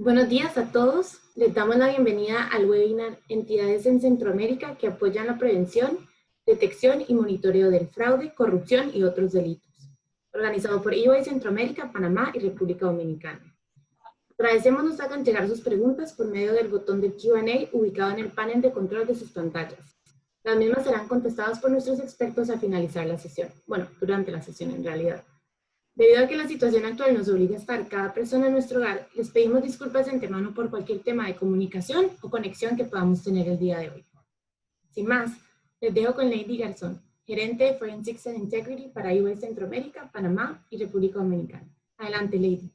Buenos días a todos. Les damos la bienvenida al webinar Entidades en Centroamérica que apoyan la prevención, detección y monitoreo del fraude, corrupción y otros delitos, organizado por EY Centroamérica, Panamá y República Dominicana. Agradecemos nos hagan llegar sus preguntas por medio del botón de Q&A ubicado en el panel de control de sus pantallas. Las mismas serán contestadas por nuestros expertos al finalizar la sesión. Bueno, durante la sesión en realidad. Debido a que la situación actual nos obliga a estar cada persona en nuestro hogar, les pedimos disculpas de antemano por cualquier tema de comunicación o conexión que podamos tener el día de hoy. Sin más, les dejo con Lady Garzón, gerente de Forensics and Integrity para EY Centroamérica, Panamá y República Dominicana. Adelante, Lady.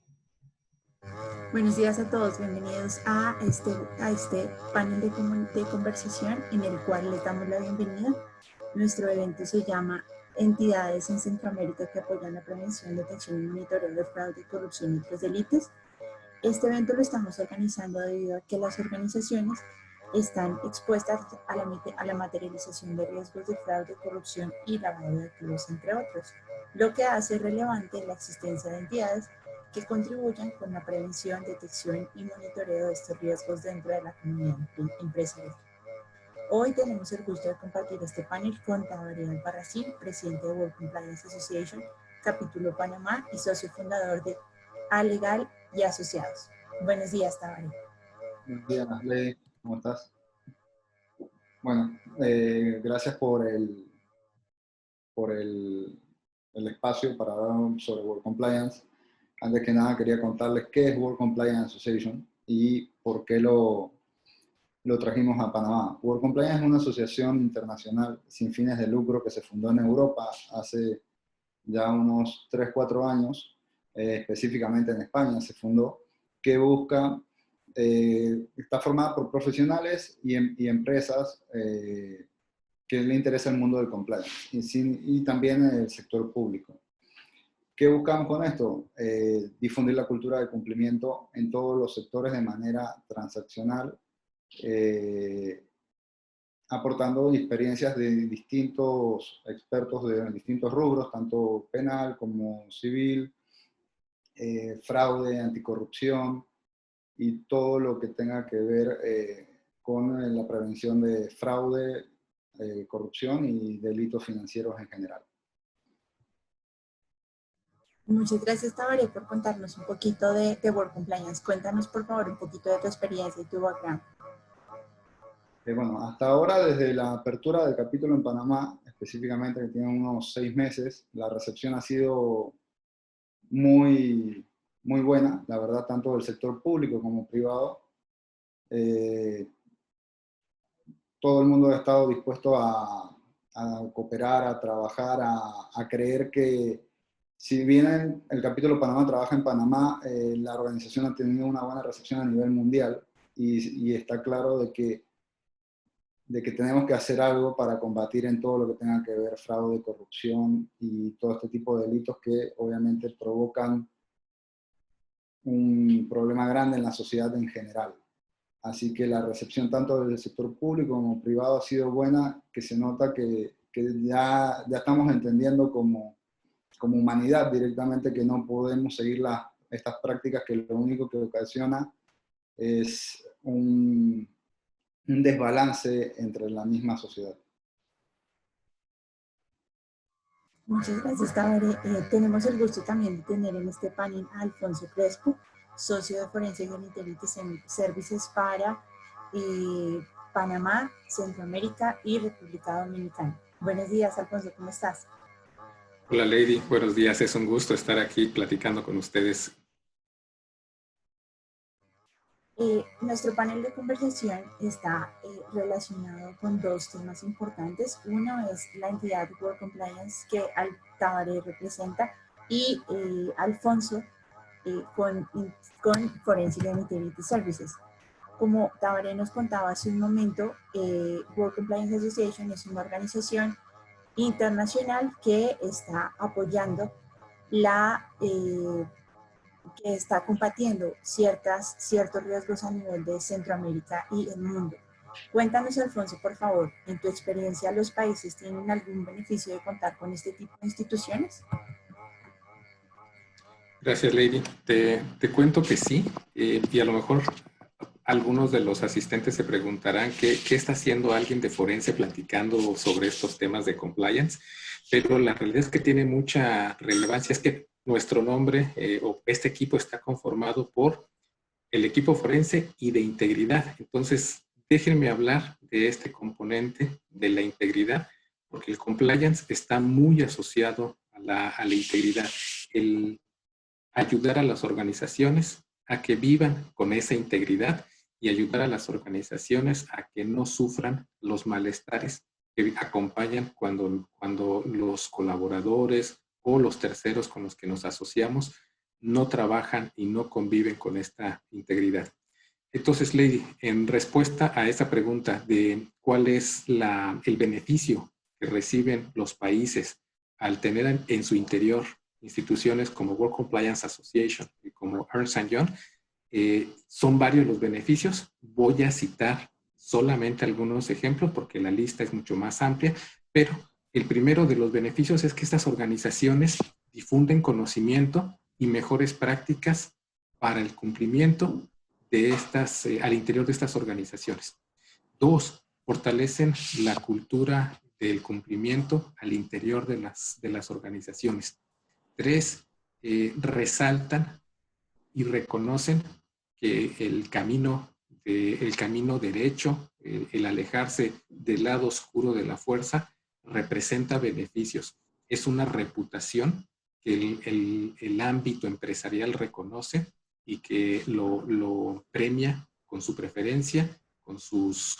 Buenos días a todos, bienvenidos a este panel de conversación en el cual les damos la bienvenida. Nuestro evento se llama Entidades en Centroamérica que apoyan la prevención, detección y monitoreo de fraude, corrupción y otros delitos. Este evento lo estamos organizando debido a que las organizaciones están expuestas a la materialización de riesgos de fraude, corrupción y lavado de activos, entre otros, lo que hace relevante la existencia de entidades que contribuyan con la prevención, detección y monitoreo de estos riesgos dentro de la comunidad empresarial. Hoy tenemos el gusto de compartir este panel con Tabaré Albarracín, presidente de World Compliance Association, capítulo Panamá y socio fundador de Alegal y Asociados. Buenos días, Tabaré. Buenos días, Ley. ¿Cómo estás? Bueno, gracias por el espacio para hablar sobre World Compliance. Antes que nada, quería contarles qué es World Compliance Association y por qué lo trajimos a Panamá. World Compliance es una asociación internacional sin fines de lucro que se fundó en Europa hace ya unos 3-4 años, específicamente en España se fundó, que busca, está formada por profesionales y empresas que le interesa el mundo del compliance y también el sector público. ¿Qué buscamos con esto? Difundir la cultura de cumplimiento en todos los sectores de manera transaccional, aportando experiencias de distintos expertos de distintos rubros, tanto penal como civil, fraude, anticorrupción y todo lo que tenga que ver con la prevención de fraude, corrupción y delitos financieros en general. Muchas gracias, Tabaré, por contarnos un poquito de World Compliance. Cuéntanos, por favor, un poquito de tu experiencia y tu background. Bueno, hasta ahora, desde la apertura del capítulo en Panamá, específicamente que tiene unos 6 meses, la recepción ha sido muy buena, la verdad, tanto del sector público como privado. Todo el mundo ha estado dispuesto a cooperar, a trabajar, a creer que si bien el capítulo Panamá trabaja en Panamá, la organización ha tenido una buena recepción a nivel mundial y está claro de que tenemos que hacer algo para combatir en todo lo que tenga que ver fraude, corrupción y todo este tipo de delitos que obviamente provocan un problema grande en la sociedad en general. Así que la recepción tanto del sector público como privado ha sido buena, que se nota que ya estamos entendiendo como humanidad directamente que no podemos seguir estas prácticas que lo único que ocasiona es un desbalance entre la misma sociedad. Muchas gracias, Tabaré. Tenemos el gusto también de tener en este panel a Alfonso Crespo, socio de Forensics and Integrity Services para Panamá, Centroamérica y República Dominicana. Buenos días, Alfonso, ¿cómo estás? Hola, Lady. Buenos días. Es un gusto estar aquí platicando con ustedes. Nuestro panel de conversación está relacionado con dos temas importantes. Uno es la entidad World Compliance que Tabaré representa y Alfonso con Forensic and Integrity Services. Como Tabaré nos contaba hace un momento, World Compliance Association es una organización internacional que está apoyando que está combatiendo ciertos riesgos a nivel de Centroamérica y el mundo. Cuéntanos, Alfonso, por favor, en tu experiencia, ¿los países tienen algún beneficio de contar con este tipo de instituciones? Gracias, Lady. Te cuento que sí, y a lo mejor algunos de los asistentes se preguntarán qué está haciendo alguien de forense platicando sobre estos temas de compliance, pero la realidad es que tiene mucha relevancia. Es que nuestro nombre o este equipo está conformado por el equipo forense y de integridad. Entonces, déjenme hablar de este componente de la integridad, porque el compliance está muy asociado a la integridad. El ayudar a las organizaciones a que vivan con esa integridad y ayudar a las organizaciones a que no sufran los malestares que acompañan cuando los colaboradores o los terceros con los que nos asociamos no trabajan y no conviven con esta integridad. Entonces, Lady, en respuesta a esa pregunta de cuál es el beneficio que reciben los países al tener en su interior instituciones como World Compliance Association y como Ernst & Young, son varios los beneficios. Voy a citar solamente algunos ejemplos porque la lista es mucho más amplia, pero el primero de los beneficios es que estas organizaciones difunden conocimiento y mejores prácticas para el cumplimiento de al interior de estas organizaciones. 2, fortalecen la cultura del cumplimiento al interior de las organizaciones. 3, resaltan y reconocen que el camino derecho, el alejarse del lado oscuro de la fuerza, representa beneficios. Es una reputación que el ámbito empresarial reconoce y que lo premia con su preferencia, con sus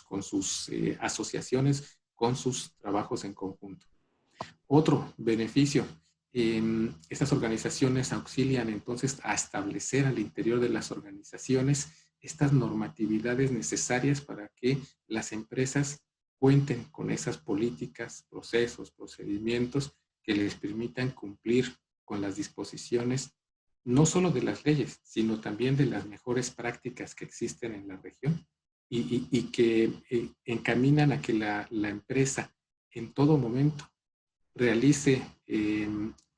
asociaciones, con sus trabajos en conjunto. Otro beneficio, estas organizaciones auxilian entonces a establecer al interior de las organizaciones estas normatividades necesarias para que las empresas cuenten con esas políticas, procesos, procedimientos que les permitan cumplir con las disposiciones no solo de las leyes, sino también de las mejores prácticas que existen en la región y que encaminan a que la empresa en todo momento realice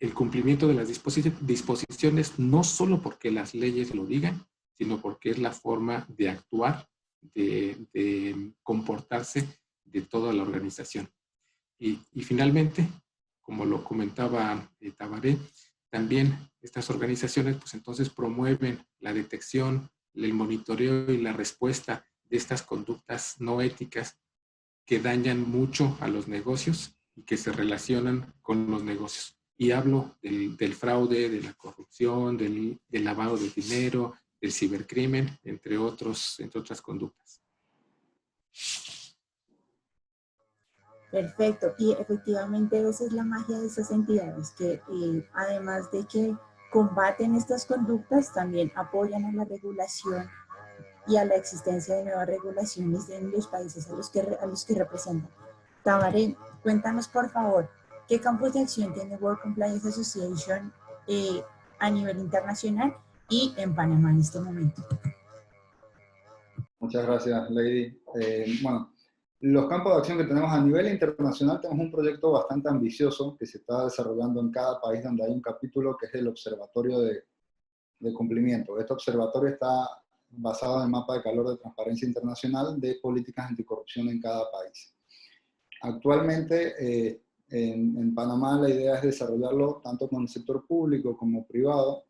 el cumplimiento de las disposiciones no solo porque las leyes lo digan, sino porque es la forma de actuar, de comportarse de toda la organización. Y finalmente, como lo comentaba Tabaré, también estas organizaciones pues entonces promueven la detección, el monitoreo y la respuesta de estas conductas no éticas que dañan mucho a los negocios y que se relacionan con los negocios. Y hablo del fraude, de la corrupción, del lavado de dinero, del cibercrimen, entre otras conductas. Perfecto. Y efectivamente esa es la magia de esas entidades, que además de que combaten estas conductas, también apoyan a la regulación y a la existencia de nuevas regulaciones en los países a los que representan. Tabaré, cuéntanos por favor, ¿qué campos de acción tiene World Compliance Association a nivel internacional y en Panamá en este momento? Muchas gracias, Lady. Bueno, los campos de acción que tenemos a nivel internacional, tenemos un proyecto bastante ambicioso que se está desarrollando en cada país donde hay un capítulo que es el Observatorio de Cumplimiento. Este observatorio está basado en el mapa de calor de transparencia internacional de políticas anticorrupción en cada país. Actualmente en Panamá la idea es desarrollarlo tanto con el sector público como privado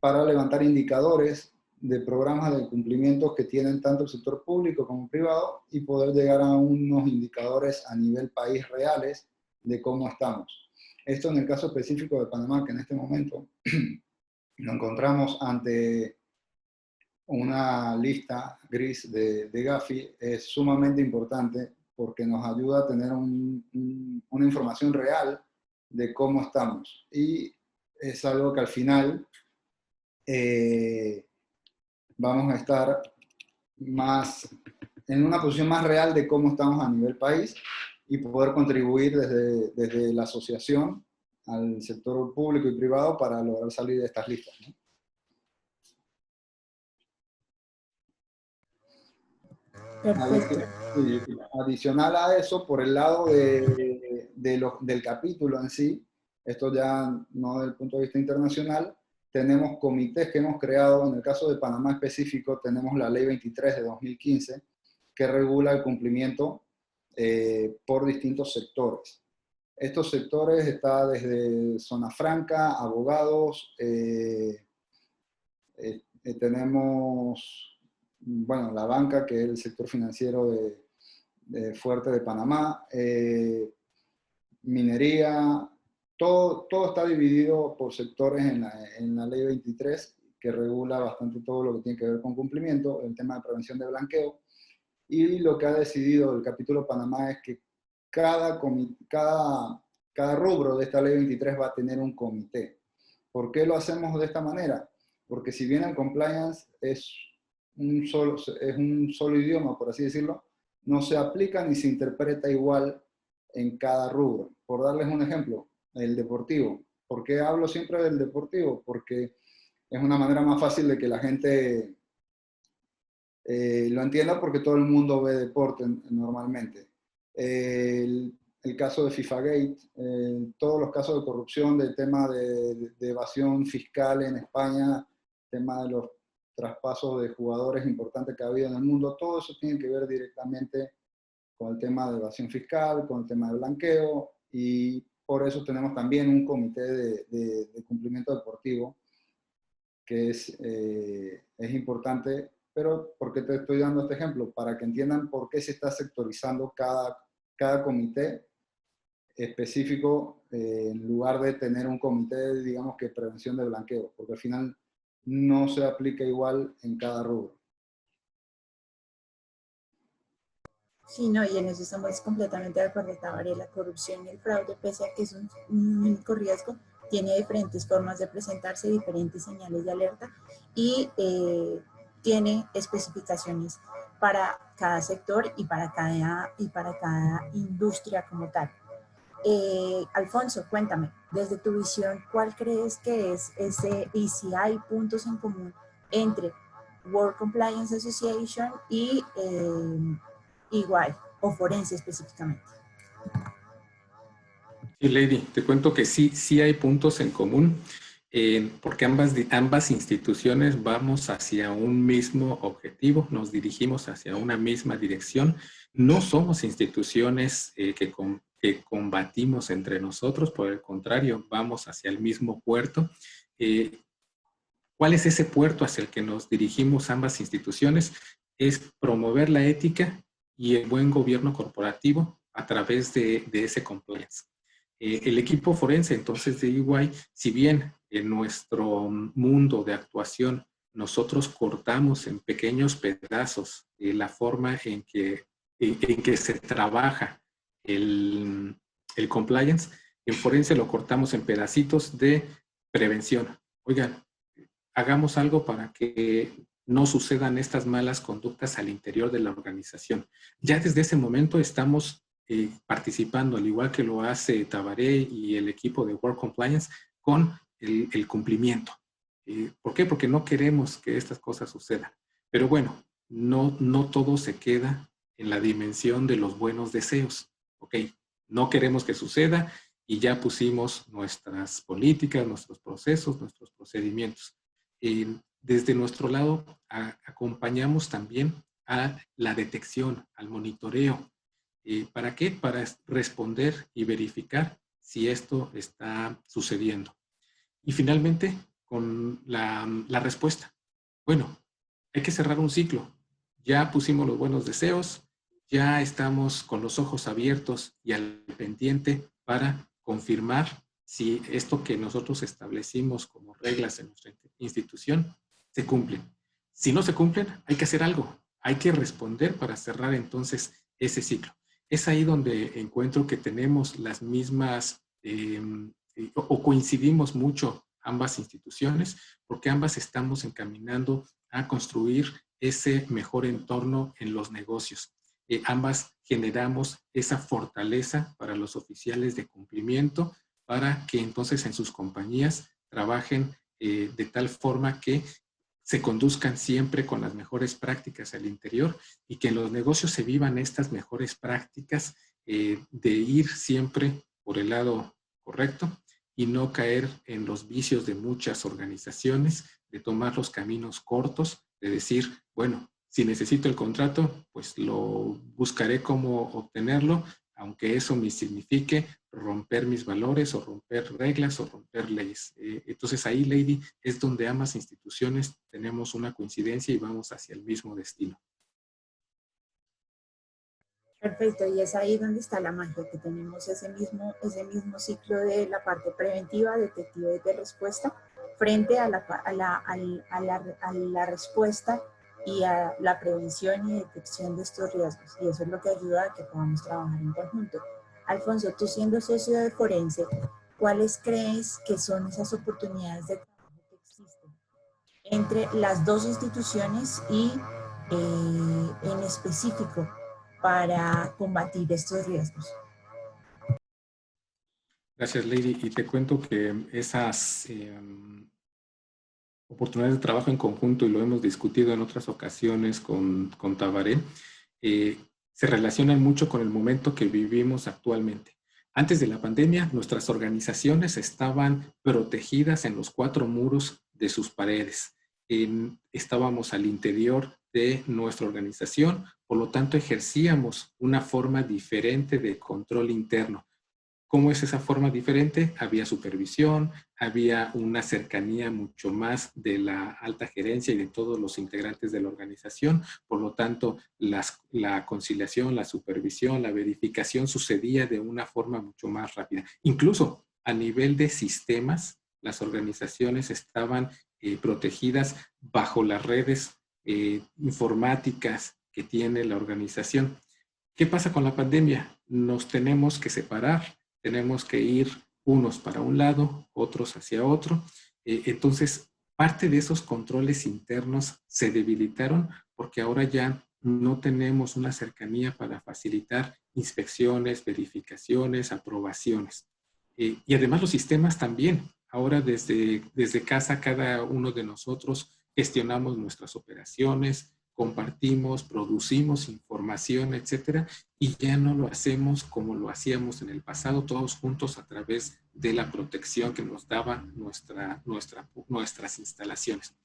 para levantar indicadores de programas de cumplimiento que tienen tanto el sector público como privado y poder llegar a unos indicadores a nivel país reales de cómo estamos. Esto en el caso específico de Panamá, que en este momento nos encontramos ante una lista gris de Gafi, es sumamente importante porque nos ayuda a tener una información real de cómo estamos. Y es algo que al final vamos a estar en una posición más real de cómo estamos a nivel país y poder contribuir desde la asociación al sector público y privado para lograr salir de estas listas, ¿no? Perfecto. Adicional a eso, por el lado del capítulo en sí, esto ya no desde el punto de vista internacional, tenemos comités que hemos creado. En el caso de Panamá específico, tenemos la Ley 23 de 2015, que regula el cumplimiento por distintos sectores. Estos sectores están desde zona franca, abogados, tenemos, bueno, la banca, que es el sector financiero fuerte de Panamá, minería, todo está dividido por sectores en la Ley 23, que regula bastante todo lo que tiene que ver con cumplimiento, el tema de prevención de blanqueo. Y lo que ha decidido el capítulo Panamá es que cada rubro de esta Ley 23 va a tener un comité. ¿Por qué lo hacemos de esta manera? Porque si bien el compliance es un solo idioma, por así decirlo, no se aplica ni se interpreta igual en cada rubro. Por darles un ejemplo, el deportivo. ¿Por qué hablo siempre del deportivo? Porque es una manera más fácil de que la gente lo entienda, porque todo el mundo ve deporte normalmente. El caso de FIFAgate, todos los casos de corrupción, del tema de evasión fiscal en España, tema de los traspasos de jugadores importantes que ha habido en el mundo, todo eso tiene que ver directamente con el tema de evasión fiscal, con el tema de blanqueo, y por eso tenemos también un comité de cumplimiento deportivo, que es importante. Pero ¿por qué te estoy dando este ejemplo? Para que entiendan por qué se está sectorizando cada comité específico, en lugar de tener un comité, digamos, que prevención de blanqueo, porque al final no se aplica igual en cada rubro. Sí, no, y en eso estamos completamente de acuerdo, Tabaré. La corrupción y el fraude, pese a que es un único riesgo, tiene diferentes formas de presentarse, diferentes señales de alerta, y tiene especificaciones para cada sector y para cada industria como tal. Alfonso, cuéntame, desde tu visión, ¿cuál crees que es ese, y si hay puntos en común entre World Compliance Association y EY, o Forense específicamente? Sí, Lady, te cuento que sí hay puntos en común, porque ambas instituciones vamos hacia un mismo objetivo, nos dirigimos hacia una misma dirección. No somos instituciones que combatimos entre nosotros, por el contrario, vamos hacia el mismo puerto. ¿Cuál es ese puerto hacia el que nos dirigimos ambas instituciones? Es promover la ética y el buen gobierno corporativo a través de ese compliance. El equipo forense, entonces, de EY, si bien en nuestro mundo de actuación nosotros cortamos en pequeños pedazos la forma en que se trabaja el compliance, en forense lo cortamos en pedacitos de prevención. Oigan, hagamos algo para que no sucedan estas malas conductas al interior de la organización. Ya desde ese momento estamos participando, al igual que lo hace Tabaré y el equipo de World Compliance, con el cumplimiento. ¿Por qué? Porque no queremos que estas cosas sucedan. Pero bueno, no todo se queda en la dimensión de los buenos deseos. ¿Ok? No queremos que suceda y ya pusimos nuestras políticas, nuestros procesos, nuestros procedimientos. Desde nuestro lado acompañamos también a la detección, al monitoreo. ¿Para qué? Para responder y verificar si esto está sucediendo. Y finalmente, con la respuesta. Bueno, hay que cerrar un ciclo. Ya pusimos los buenos deseos, ya estamos con los ojos abiertos y al pendiente para confirmar si esto que nosotros establecimos como reglas en nuestra institución se cumplen. Si no se cumplen, hay que hacer algo. Hay que responder para cerrar entonces ese ciclo. Es ahí donde encuentro que tenemos las mismas o coincidimos mucho ambas instituciones, porque ambas estamos encaminando a construir ese mejor entorno en los negocios. Ambas generamos esa fortaleza para los oficiales de cumplimiento para que entonces en sus compañías trabajen de tal forma que se conduzcan siempre con las mejores prácticas al interior y que en los negocios se vivan estas mejores prácticas de ir siempre por el lado correcto y no caer en los vicios de muchas organizaciones, de tomar los caminos cortos, de decir, bueno, si necesito el contrato, pues lo buscaré cómo obtenerlo, aunque eso me signifique romper mis valores o romper reglas o romper leyes. Entonces ahí, Lady, es donde ambas instituciones tenemos una coincidencia y vamos hacia el mismo destino. Perfecto, y es ahí donde está la magia, que tenemos ese mismo ciclo de la parte preventiva, detectiva y de respuesta, frente a la respuesta y a la prevención y detección de estos riesgos. Y eso es lo que ayuda a que podamos trabajar en conjunto. Alfonso, tú siendo socio de Forense, ¿cuáles crees que son esas oportunidades de trabajo que existen entre las dos instituciones y en específico para combatir estos riesgos? Gracias, Lady. Y te cuento que esas oportunidades de trabajo en conjunto, y lo hemos discutido en otras ocasiones con Tabaré, se relacionan mucho con el momento que vivimos actualmente. Antes de la pandemia, nuestras organizaciones estaban protegidas en los 4 muros de sus paredes. Estábamos al interior de nuestra organización, por lo tanto ejercíamos una forma diferente de control interno. ¿Cómo es esa forma diferente? Había supervisión, había una cercanía mucho más de la alta gerencia y de todos los integrantes de la organización. Por lo tanto, la conciliación, la supervisión, la verificación sucedía de una forma mucho más rápida. Incluso a nivel de sistemas, las organizaciones estaban protegidas bajo las redes informáticas que tiene la organización. ¿Qué pasa con la pandemia? Nos tenemos que separar. Tenemos que ir unos para un lado, otros hacia otro. Entonces, parte de esos controles internos se debilitaron porque ahora ya no tenemos una cercanía para facilitar inspecciones, verificaciones, aprobaciones. Y además los sistemas también. Ahora desde casa cada uno de nosotros gestionamos nuestras operaciones, compartimos, producimos información, etcétera, y ya no lo hacemos como lo hacíamos en el pasado, todos juntos a través de la protección que nos daban nuestras instalaciones.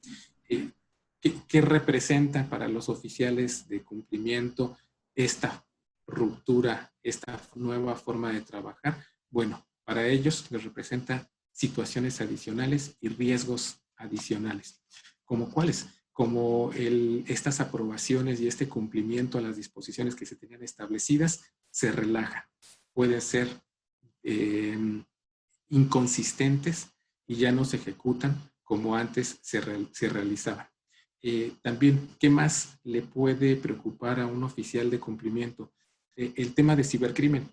¿Qué representa para los oficiales de cumplimiento esta ruptura, esta nueva forma de trabajar? Bueno, para ellos les representa situaciones adicionales y riesgos adicionales. ¿Como cuáles? Como estas aprobaciones y este cumplimiento a las disposiciones que se tenían establecidas se relajan. Pueden ser inconsistentes y ya no se ejecutan como antes se realizaban. También, ¿qué más le puede preocupar a un oficial de cumplimiento? El tema de cibercrimen.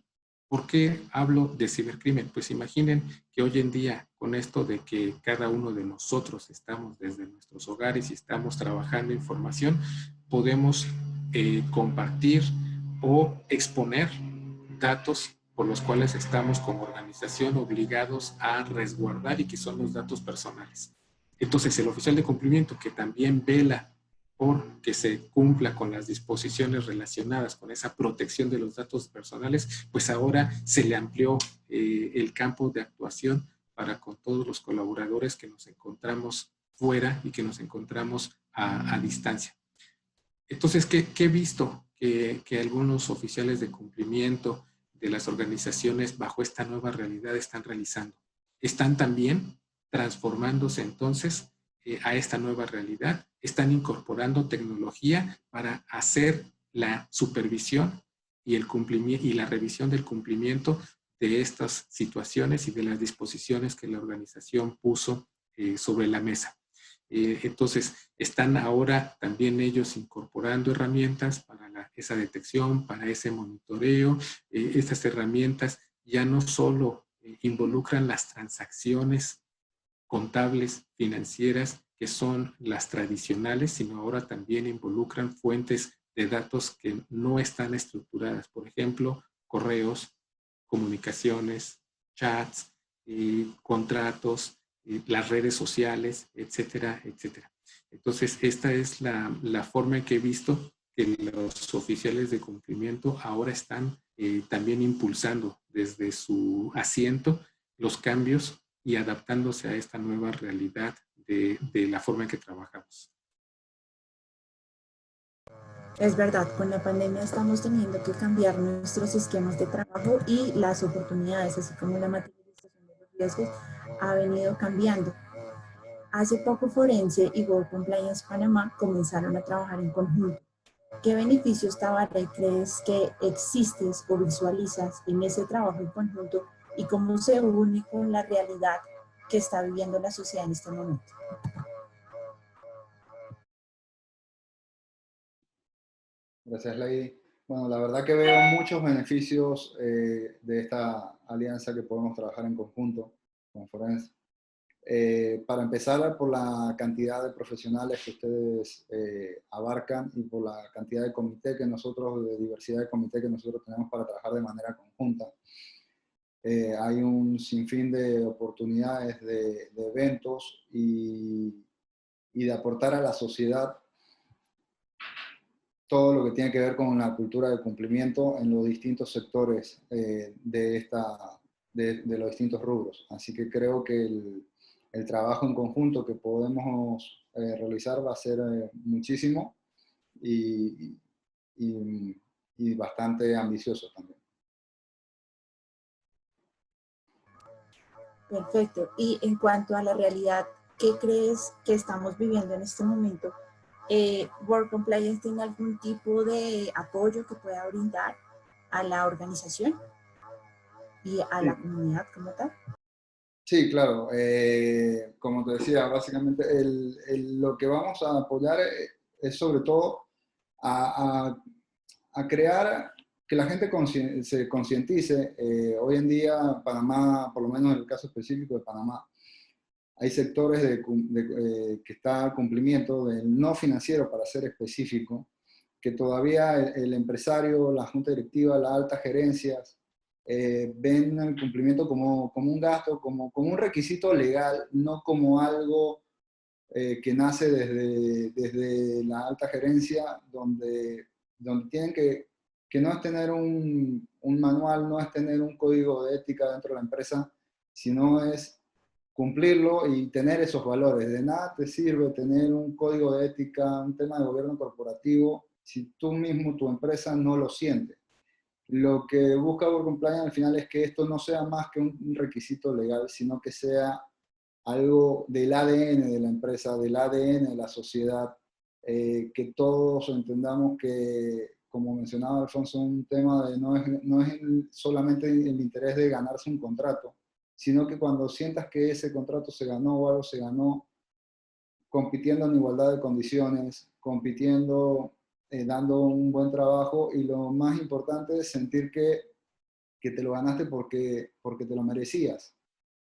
¿Por qué hablo de cibercrimen? Pues imaginen que hoy en día, con esto de que cada uno de nosotros estamos desde nuestros hogares y estamos trabajando información, podemos compartir o exponer datos por los cuales estamos como organización obligados a resguardar y que son los datos personales. Entonces, el oficial de cumplimiento que también vela por que se cumpla con las disposiciones relacionadas con esa protección de los datos personales, pues ahora se le amplió el campo de actuación para con todos los colaboradores que nos encontramos fuera y que nos encontramos a distancia. Entonces, ¿qué he visto? Que algunos oficiales de cumplimiento de las organizaciones bajo esta nueva realidad están realizando. Están también transformándose entonces a esta nueva realidad, están incorporando tecnología para hacer la supervisión y el cumplimiento y la revisión del cumplimiento de estas situaciones y de las disposiciones que la organización puso sobre la mesa. Entonces, están ahora también ellos incorporando herramientas para esa detección, para ese monitoreo. Estas herramientas ya no solo involucran las transacciones contables, financieras, que son las tradicionales, sino ahora también involucran fuentes de datos que no están estructuradas. Por ejemplo, correos, comunicaciones, chats, contratos, las redes sociales, etcétera, etcétera. Entonces, esta es la forma en que he visto que los oficiales de cumplimiento ahora están también impulsando desde su asiento los cambios y adaptándose a esta nueva realidad de la forma en que trabajamos. Es verdad, con la pandemia estamos teniendo que cambiar nuestros esquemas de trabajo y las oportunidades, así como la materialización de los riesgos, ha venido cambiando. Hace poco Forense y Work Compliance Panamá comenzaron a trabajar en conjunto. ¿Qué beneficios, Tabaré, crees que existes o visualizas en ese trabajo en conjunto y cómo se une con la realidad que está viviendo la sociedad en este momento? Gracias, Lady. Bueno, la verdad que veo muchos beneficios de esta alianza que podemos trabajar en conjunto con Forense. Para empezar, por la cantidad de profesionales que ustedes abarcan y por la cantidad de comité que nosotros, de diversidad de comité que nosotros tenemos para trabajar de manera conjunta. Hay un sinfín de oportunidades de eventos y de aportar a la sociedad todo lo que tiene que ver con la cultura de cumplimiento en los distintos sectores de los distintos rubros. Así que creo que el trabajo en conjunto que podemos realizar va a ser muchísimo y bastante ambicioso también. Perfecto. Y en cuanto a la realidad, ¿qué crees que estamos viviendo en este momento? ¿Work Compliance tiene algún tipo de apoyo que pueda brindar a la organización y a la comunidad como tal? Sí, claro. Como te decía, básicamente lo que vamos a apoyar es sobre todo a crear que la gente se concientice. Hoy en día, Panamá, por lo menos en el caso específico de Panamá, hay sectores que está a cumplimiento del no financiero, para ser específico, que todavía el empresario, la junta directiva, las altas gerencias, ven el cumplimiento como un gasto, como un requisito legal, no como algo que nace desde la alta gerencia, donde tienen que no es tener un manual, no es tener un código de ética dentro de la empresa, sino es cumplirlo y tener esos valores. De nada te sirve tener un código de ética, un tema de gobierno corporativo, si tú mismo, tu empresa, no lo siente. Lo que busca Work Compliance al final es que esto no sea más que un requisito legal, sino que sea algo del ADN de la empresa, del ADN de la sociedad, que todos entendamos que, como mencionaba Alfonso, un tema de no es solamente el interés de ganarse un contrato, sino que cuando sientas que ese contrato se ganó o algo se ganó compitiendo en igualdad de condiciones, compitiendo, dando un buen trabajo, y lo más importante es sentir que te lo ganaste porque te lo merecías.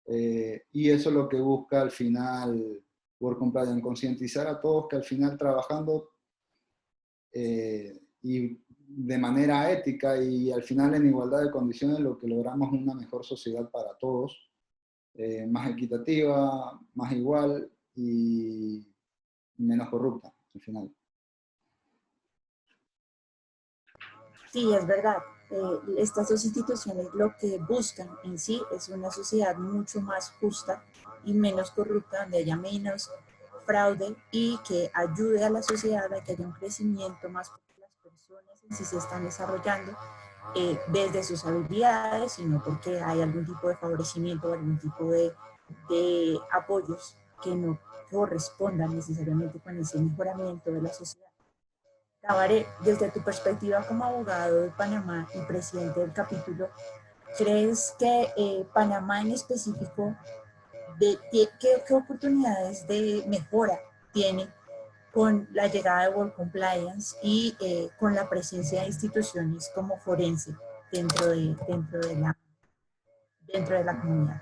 Y eso es lo que busca al final Work Compliance, concientizar a todos que al final trabajando y de manera ética y al final en igualdad de condiciones, lo que logramos es una mejor sociedad para todos, más equitativa, más igual y menos corrupta al final. Sí, es verdad. Estas dos instituciones lo que buscan en sí es una sociedad mucho más justa y menos corrupta, donde haya menos fraude y que ayude a la sociedad a que haya un crecimiento más, porque las personas en sí se están desarrollando desde sus habilidades, sino porque hay algún tipo de favorecimiento o algún tipo de apoyos que no correspondan necesariamente con ese mejoramiento de la sociedad. Tabaré, desde tu perspectiva como abogado de Panamá y presidente del capítulo, ¿crees que Panamá en específico, qué oportunidades de mejora tiene con la llegada de Work Compliance y con la presencia de instituciones como Forense dentro de la comunidad?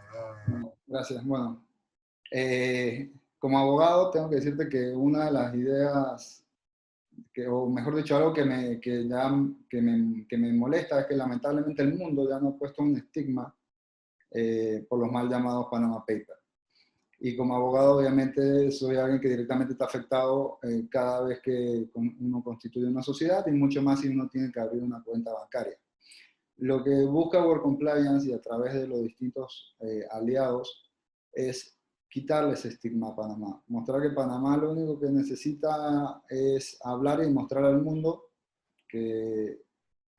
Gracias. Bueno, como abogado tengo que decirte que una de las ideas, o mejor dicho, algo que me molesta, es que lamentablemente el mundo ya nos ha puesto un estigma por los mal llamados Panama Papers. Y como abogado, obviamente, soy alguien que directamente está afectado cada vez que uno constituye una sociedad, y mucho más si uno tiene que abrir una cuenta bancaria. Lo que busca Work Compliance, y a través de los distintos aliados, es quitarle ese estigma a Panamá. Mostrar que Panamá lo único que necesita es hablar y mostrar al mundo que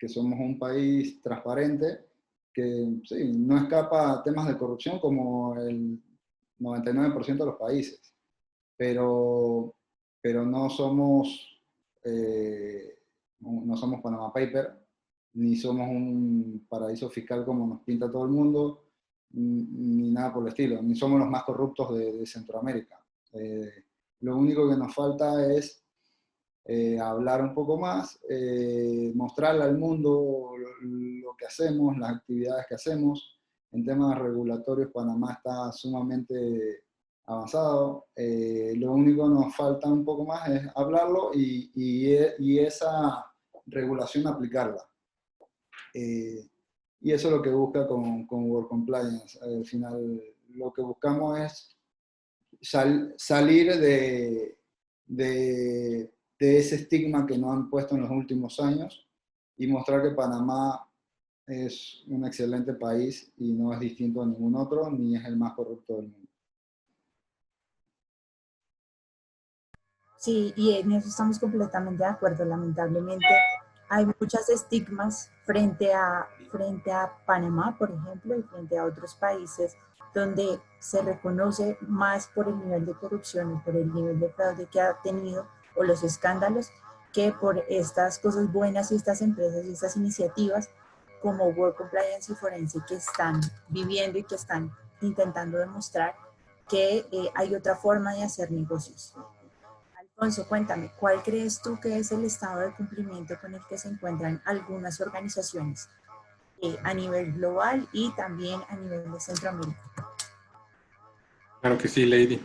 somos un país transparente, que sí, no escapa a temas de corrupción como el 99% de los países, pero no somos, no somos Panama Paper, ni somos un paraíso fiscal como nos pinta todo el mundo, ni nada por el estilo, ni somos los más corruptos de Centroamérica. Lo único que nos falta es hablar un poco más, mostrarle al mundo lo que hacemos, las actividades que hacemos. En temas regulatorios, Panamá está sumamente avanzado. Lo único que nos falta un poco más es hablarlo y esa regulación aplicarla. Y eso es lo que busca con Work Compliance. Al final, lo que buscamos es salir de ese estigma que nos han puesto en los últimos años y mostrar que Panamá es un excelente país y no es distinto a ningún otro, ni es el más corrupto del mundo. Sí, y en eso estamos completamente de acuerdo. Lamentablemente hay muchos estigmas frente a Panamá, por ejemplo, y frente a otros países donde se reconoce más por el nivel de corrupción y por el nivel de fraude que ha tenido o los escándalos que por estas cosas buenas y estas empresas y estas iniciativas como Work Compliance y Forense que están viviendo y que están intentando demostrar que hay otra forma de hacer negocios. Alfonso, cuéntame, ¿cuál crees tú que es el estado de cumplimiento con el que se encuentran algunas organizaciones a nivel global y también a nivel de Centroamérica? Claro que sí, Lady.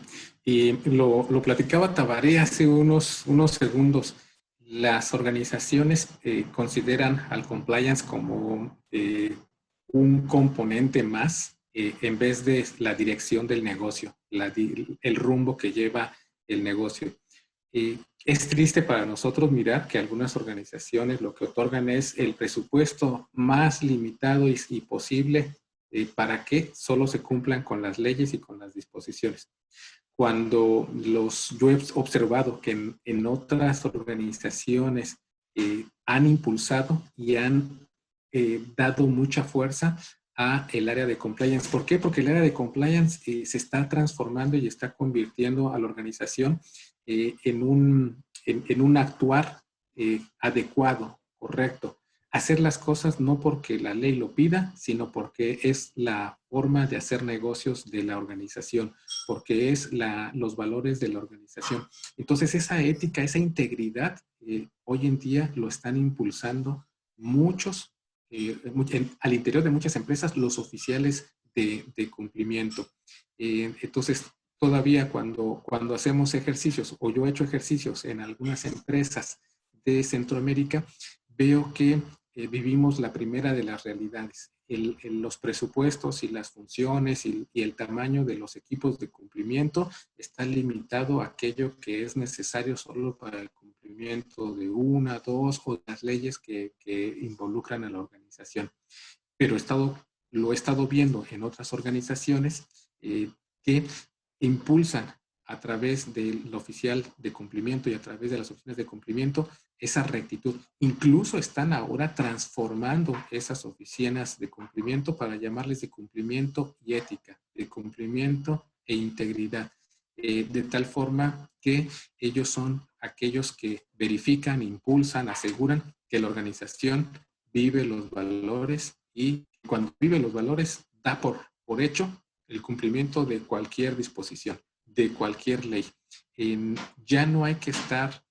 Y lo platicaba Tabaré hace unos segundos. Las organizaciones consideran al compliance como un componente más en vez de la dirección del negocio, el rumbo que lleva el negocio. Es triste para nosotros mirar que algunas organizaciones lo que otorgan es el presupuesto más limitado y posible para que solo se cumplan con las leyes y con las disposiciones. Cuando yo he observado que en otras organizaciones han impulsado y han dado mucha fuerza a el área de compliance. ¿Por qué? Porque el área de compliance se está transformando y está convirtiendo a la organización en un actuar adecuado, correcto. Hacer las cosas no porque la ley lo pida, sino porque es la forma de hacer negocios de la organización, porque es los valores de la organización. Entonces, esa ética, esa integridad, hoy en día lo están impulsando muchos, al interior de muchas empresas, los oficiales de cumplimiento. Entonces, todavía cuando hacemos ejercicios, o yo he hecho ejercicios en algunas empresas de Centroamérica, veo que vivimos la primera de las realidades. Los presupuestos y las funciones y el tamaño de los equipos de cumplimiento está limitado a aquello que es necesario solo para el cumplimiento de una, dos o las leyes que involucran a la organización. Pero lo he estado viendo en otras organizaciones que impulsan a través del oficial de cumplimiento y a través de las oficinas de cumplimiento esa rectitud. Incluso están ahora transformando esas oficinas de cumplimiento para llamarles de cumplimiento y ética, de cumplimiento e integridad, de tal forma que ellos son aquellos que verifican, impulsan, aseguran que la organización vive los valores y cuando vive los valores da por hecho el cumplimiento de cualquier disposición, de cualquier ley. Ya no hay que estar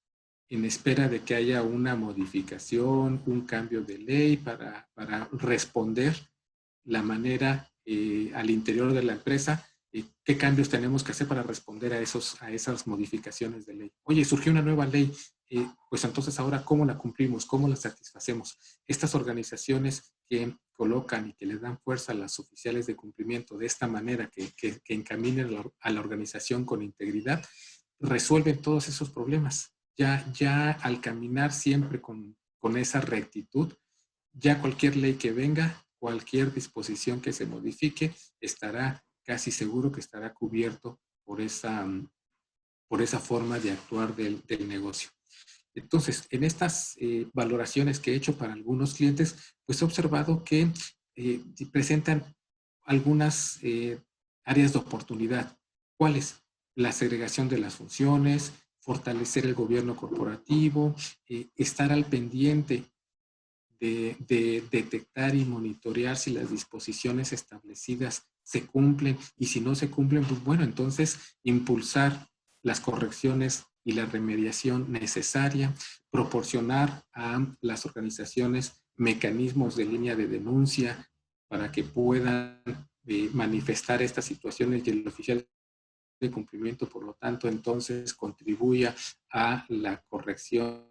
en espera de que haya una modificación, un cambio de ley para responder la manera al interior de la empresa, qué cambios tenemos que hacer para responder a esas modificaciones de ley. Oye, surgió una nueva ley, pues entonces ahora, ¿cómo la cumplimos? ¿Cómo la satisfacemos? Estas organizaciones que colocan y que les dan fuerza a los oficiales de cumplimiento de esta manera, que encaminen a la organización con integridad, resuelven todos esos problemas. Ya al caminar siempre con esa rectitud, ya cualquier ley que venga, cualquier disposición que se modifique, estará casi seguro que estará cubierto por esa forma de actuar del negocio. Entonces, en estas valoraciones que he hecho para algunos clientes, pues he observado que presentan algunas áreas de oportunidad. ¿Cuáles? La segregación de las funciones, fortalecer el gobierno corporativo, estar al pendiente de detectar y monitorear si las disposiciones establecidas se cumplen, y si no se cumplen, pues bueno, entonces impulsar las correcciones y la remediación necesaria, proporcionar a las organizaciones mecanismos de línea de denuncia para que puedan manifestar estas situaciones, y el oficial de cumplimiento, por lo tanto, entonces contribuya a la corrección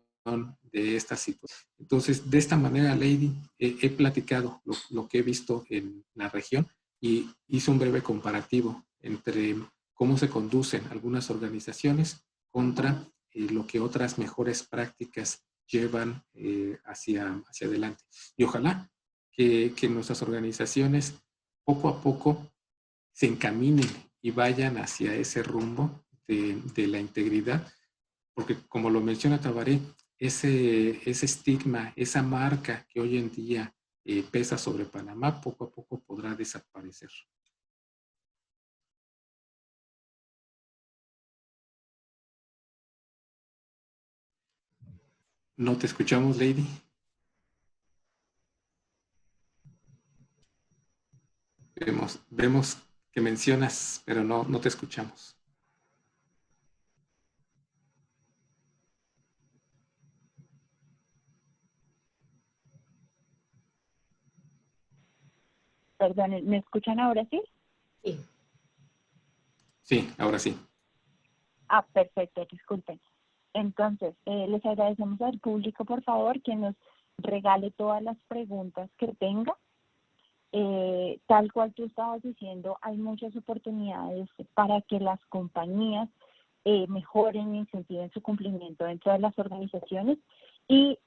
de esta situación. Entonces, de esta manera, Lady, he platicado lo que he visto en la región y hice un breve comparativo entre cómo se conducen algunas organizaciones contra lo que otras mejores prácticas llevan hacia adelante. Y ojalá que nuestras organizaciones poco a poco se encaminen y vayan hacia ese rumbo de la integridad, porque como lo menciona Tabaré, ese estigma, esa marca que hoy en día pesa sobre Panamá, poco a poco podrá desaparecer. ¿No te escuchamos, Lady? Vemos que mencionas, pero no te escuchamos. Perdón, ¿me escuchan ahora sí? Sí. Sí, ahora sí. Ah, perfecto, disculpen. Entonces, les agradecemos al público, por favor, que nos regale todas las preguntas que tenga. Tal cual tú estabas diciendo, hay muchas oportunidades para que las compañías mejoren e incentiven su cumplimiento dentro de las organizaciones. Y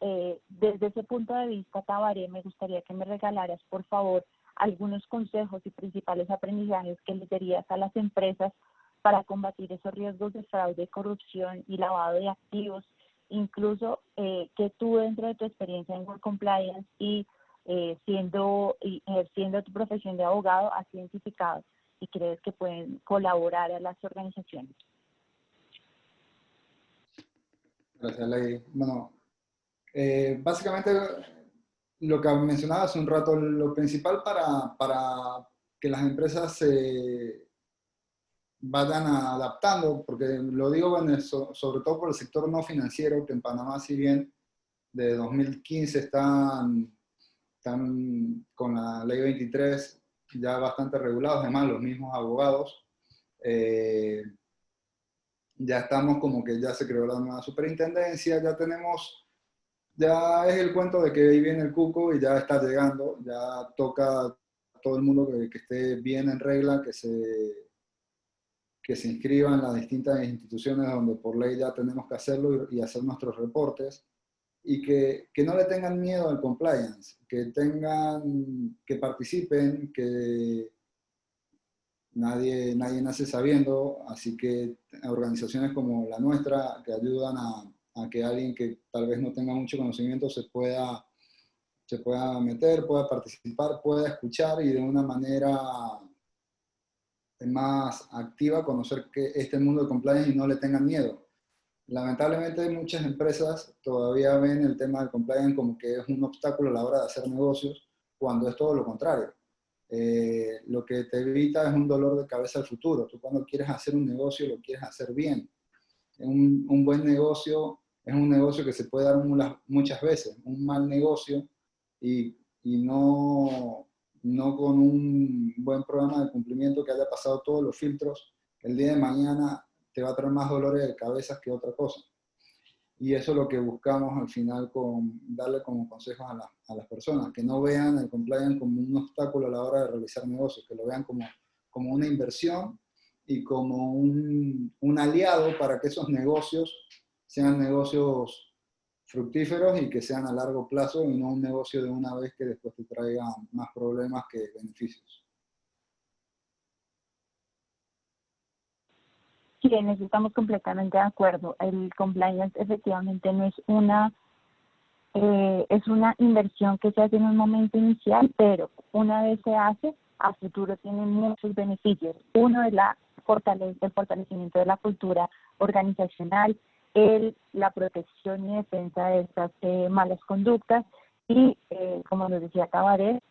desde ese punto de vista, Tabaré, me gustaría que me regalaras, por favor, algunos consejos y principales aprendizajes que les darías a las empresas para combatir esos riesgos de fraude, corrupción y lavado de activos, incluso que tú dentro de tu experiencia en Work Compliance y ejerciendo tu profesión de abogado has identificado y crees que pueden colaborar a las organizaciones. Gracias, Lady. Bueno, básicamente lo que mencionaba hace un rato, lo principal para que las empresas se vayan adaptando, porque lo digo sobre todo por el sector no financiero, que en Panamá, si bien de 2015 están con la ley 23 ya bastante regulados, además los mismos abogados, ya estamos como que ya se creó la nueva superintendencia, ya es el cuento de que ahí viene el cuco y ya está llegando, ya toca a todo el mundo que esté bien en regla, que se inscriban en las distintas instituciones donde por ley ya tenemos que hacerlo y hacer nuestros reportes, y que no le tengan miedo al compliance, que participen, que nadie nace sabiendo, así que organizaciones como la nuestra que ayudan a que alguien que tal vez no tenga mucho conocimiento se pueda meter, pueda participar, pueda escuchar y de una manera más activa conocer que este mundo de compliance y no le tengan miedo. Lamentablemente muchas empresas todavía ven el tema del compliance como que es un obstáculo a la hora de hacer negocios, cuando es todo lo contrario. Lo que te evita es un dolor de cabeza al futuro. Tú cuando quieres hacer un negocio lo quieres hacer bien. Un buen negocio es un negocio que se puede dar muchas veces. Un mal negocio y no con un buen programa de cumplimiento que haya pasado todos los filtros, el día de mañana te va a traer más dolores de cabeza que otra cosa. Y eso es lo que buscamos al final, darle como consejos a las personas, que no vean el compliance como un obstáculo a la hora de realizar negocios, que lo vean como una inversión y como un aliado para que esos negocios sean negocios fructíferos y que sean a largo plazo y no un negocio de una vez que después te traiga más problemas que beneficios. Sí, en eso estamos completamente de acuerdo. El compliance efectivamente no es una inversión que se hace en un momento inicial, pero una vez se hace, a futuro tiene muchos beneficios. Uno es el fortalecimiento de la cultura organizacional, la protección y defensa de estas malas conductas y, como nos decía Cabaret,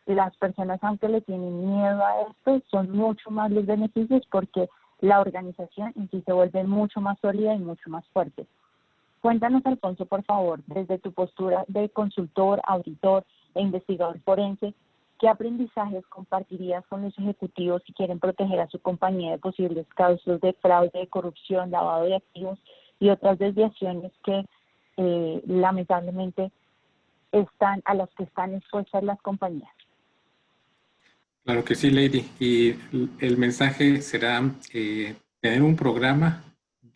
las personas, aunque le tienen miedo a esto, son mucho más los beneficios porque la organización en sí se vuelve mucho más sólida y mucho más fuerte. Cuéntanos, Alfonso, por favor, desde tu postura de consultor, auditor e investigador forense, ¿qué aprendizajes compartirías con los ejecutivos si quieren proteger a su compañía de posibles casos de fraude, corrupción, lavado de activos y otras desviaciones que lamentablemente a las que están expuestas las compañías? Claro que sí, Lady. Y el mensaje será tener un programa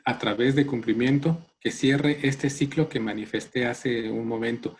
a través de cumplimiento que cierre este ciclo que manifesté hace un momento.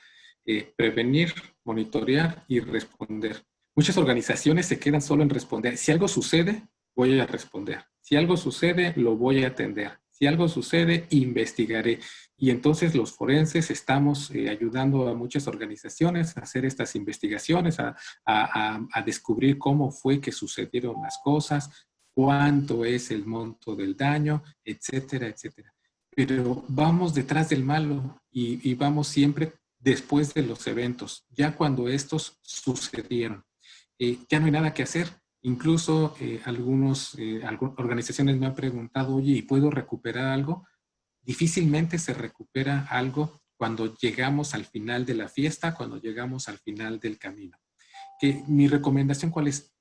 Prevenir, monitorear y responder. Muchas organizaciones se quedan solo en responder. Si algo sucede, voy a responder. Si algo sucede, lo voy a atender. Si algo sucede, investigaré. Y entonces los forenses estamos ayudando a muchas organizaciones a hacer estas investigaciones, a descubrir cómo fue que sucedieron las cosas, cuánto es el monto del daño, etcétera, etcétera. Pero vamos detrás del malo y vamos siempre después de los eventos, ya cuando estos sucedieron. Ya no hay nada que hacer. Incluso algunas organizaciones me han preguntado, oye, ¿y puedo recuperar algo? Difícilmente se recupera algo cuando llegamos al final de la fiesta, cuando llegamos al final del camino. Mi recomendación, ¿cuál es?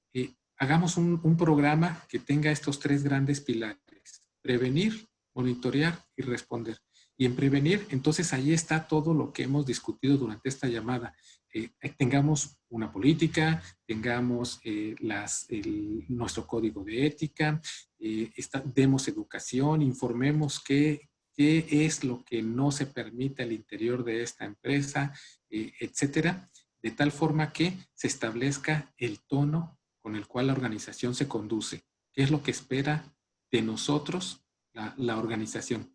Hagamos un programa que tenga estos tres grandes pilares: prevenir, monitorear y responder. Y en prevenir, entonces ahí está todo lo que hemos discutido durante esta llamada. Tengamos una política, tengamos nuestro código de ética, demos educación, informemos qué es lo que no se permite al interior de esta empresa, etcétera, de tal forma que se establezca el tono con el cual la organización se conduce, qué es lo que espera de nosotros la organización.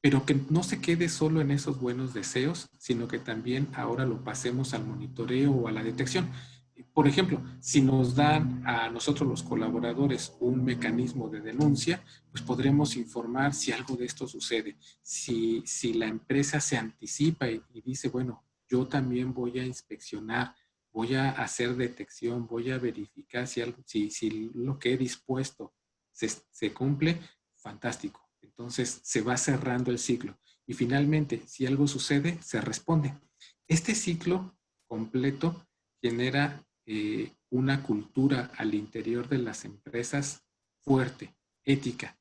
Pero que no se quede solo en esos buenos deseos, sino que también ahora lo pasemos al monitoreo o a la detección. Por ejemplo, si nos dan a nosotros los colaboradores un mecanismo de denuncia, pues podremos informar si algo de esto sucede. Si la empresa se anticipa y dice, bueno, yo también voy a inspeccionar, voy a hacer detección, voy a verificar si lo que he dispuesto se cumple, fantástico. Entonces se va cerrando el ciclo. Y finalmente, si algo sucede, se responde. Este ciclo completo genera una cultura al interior de las empresas fuerte, ética,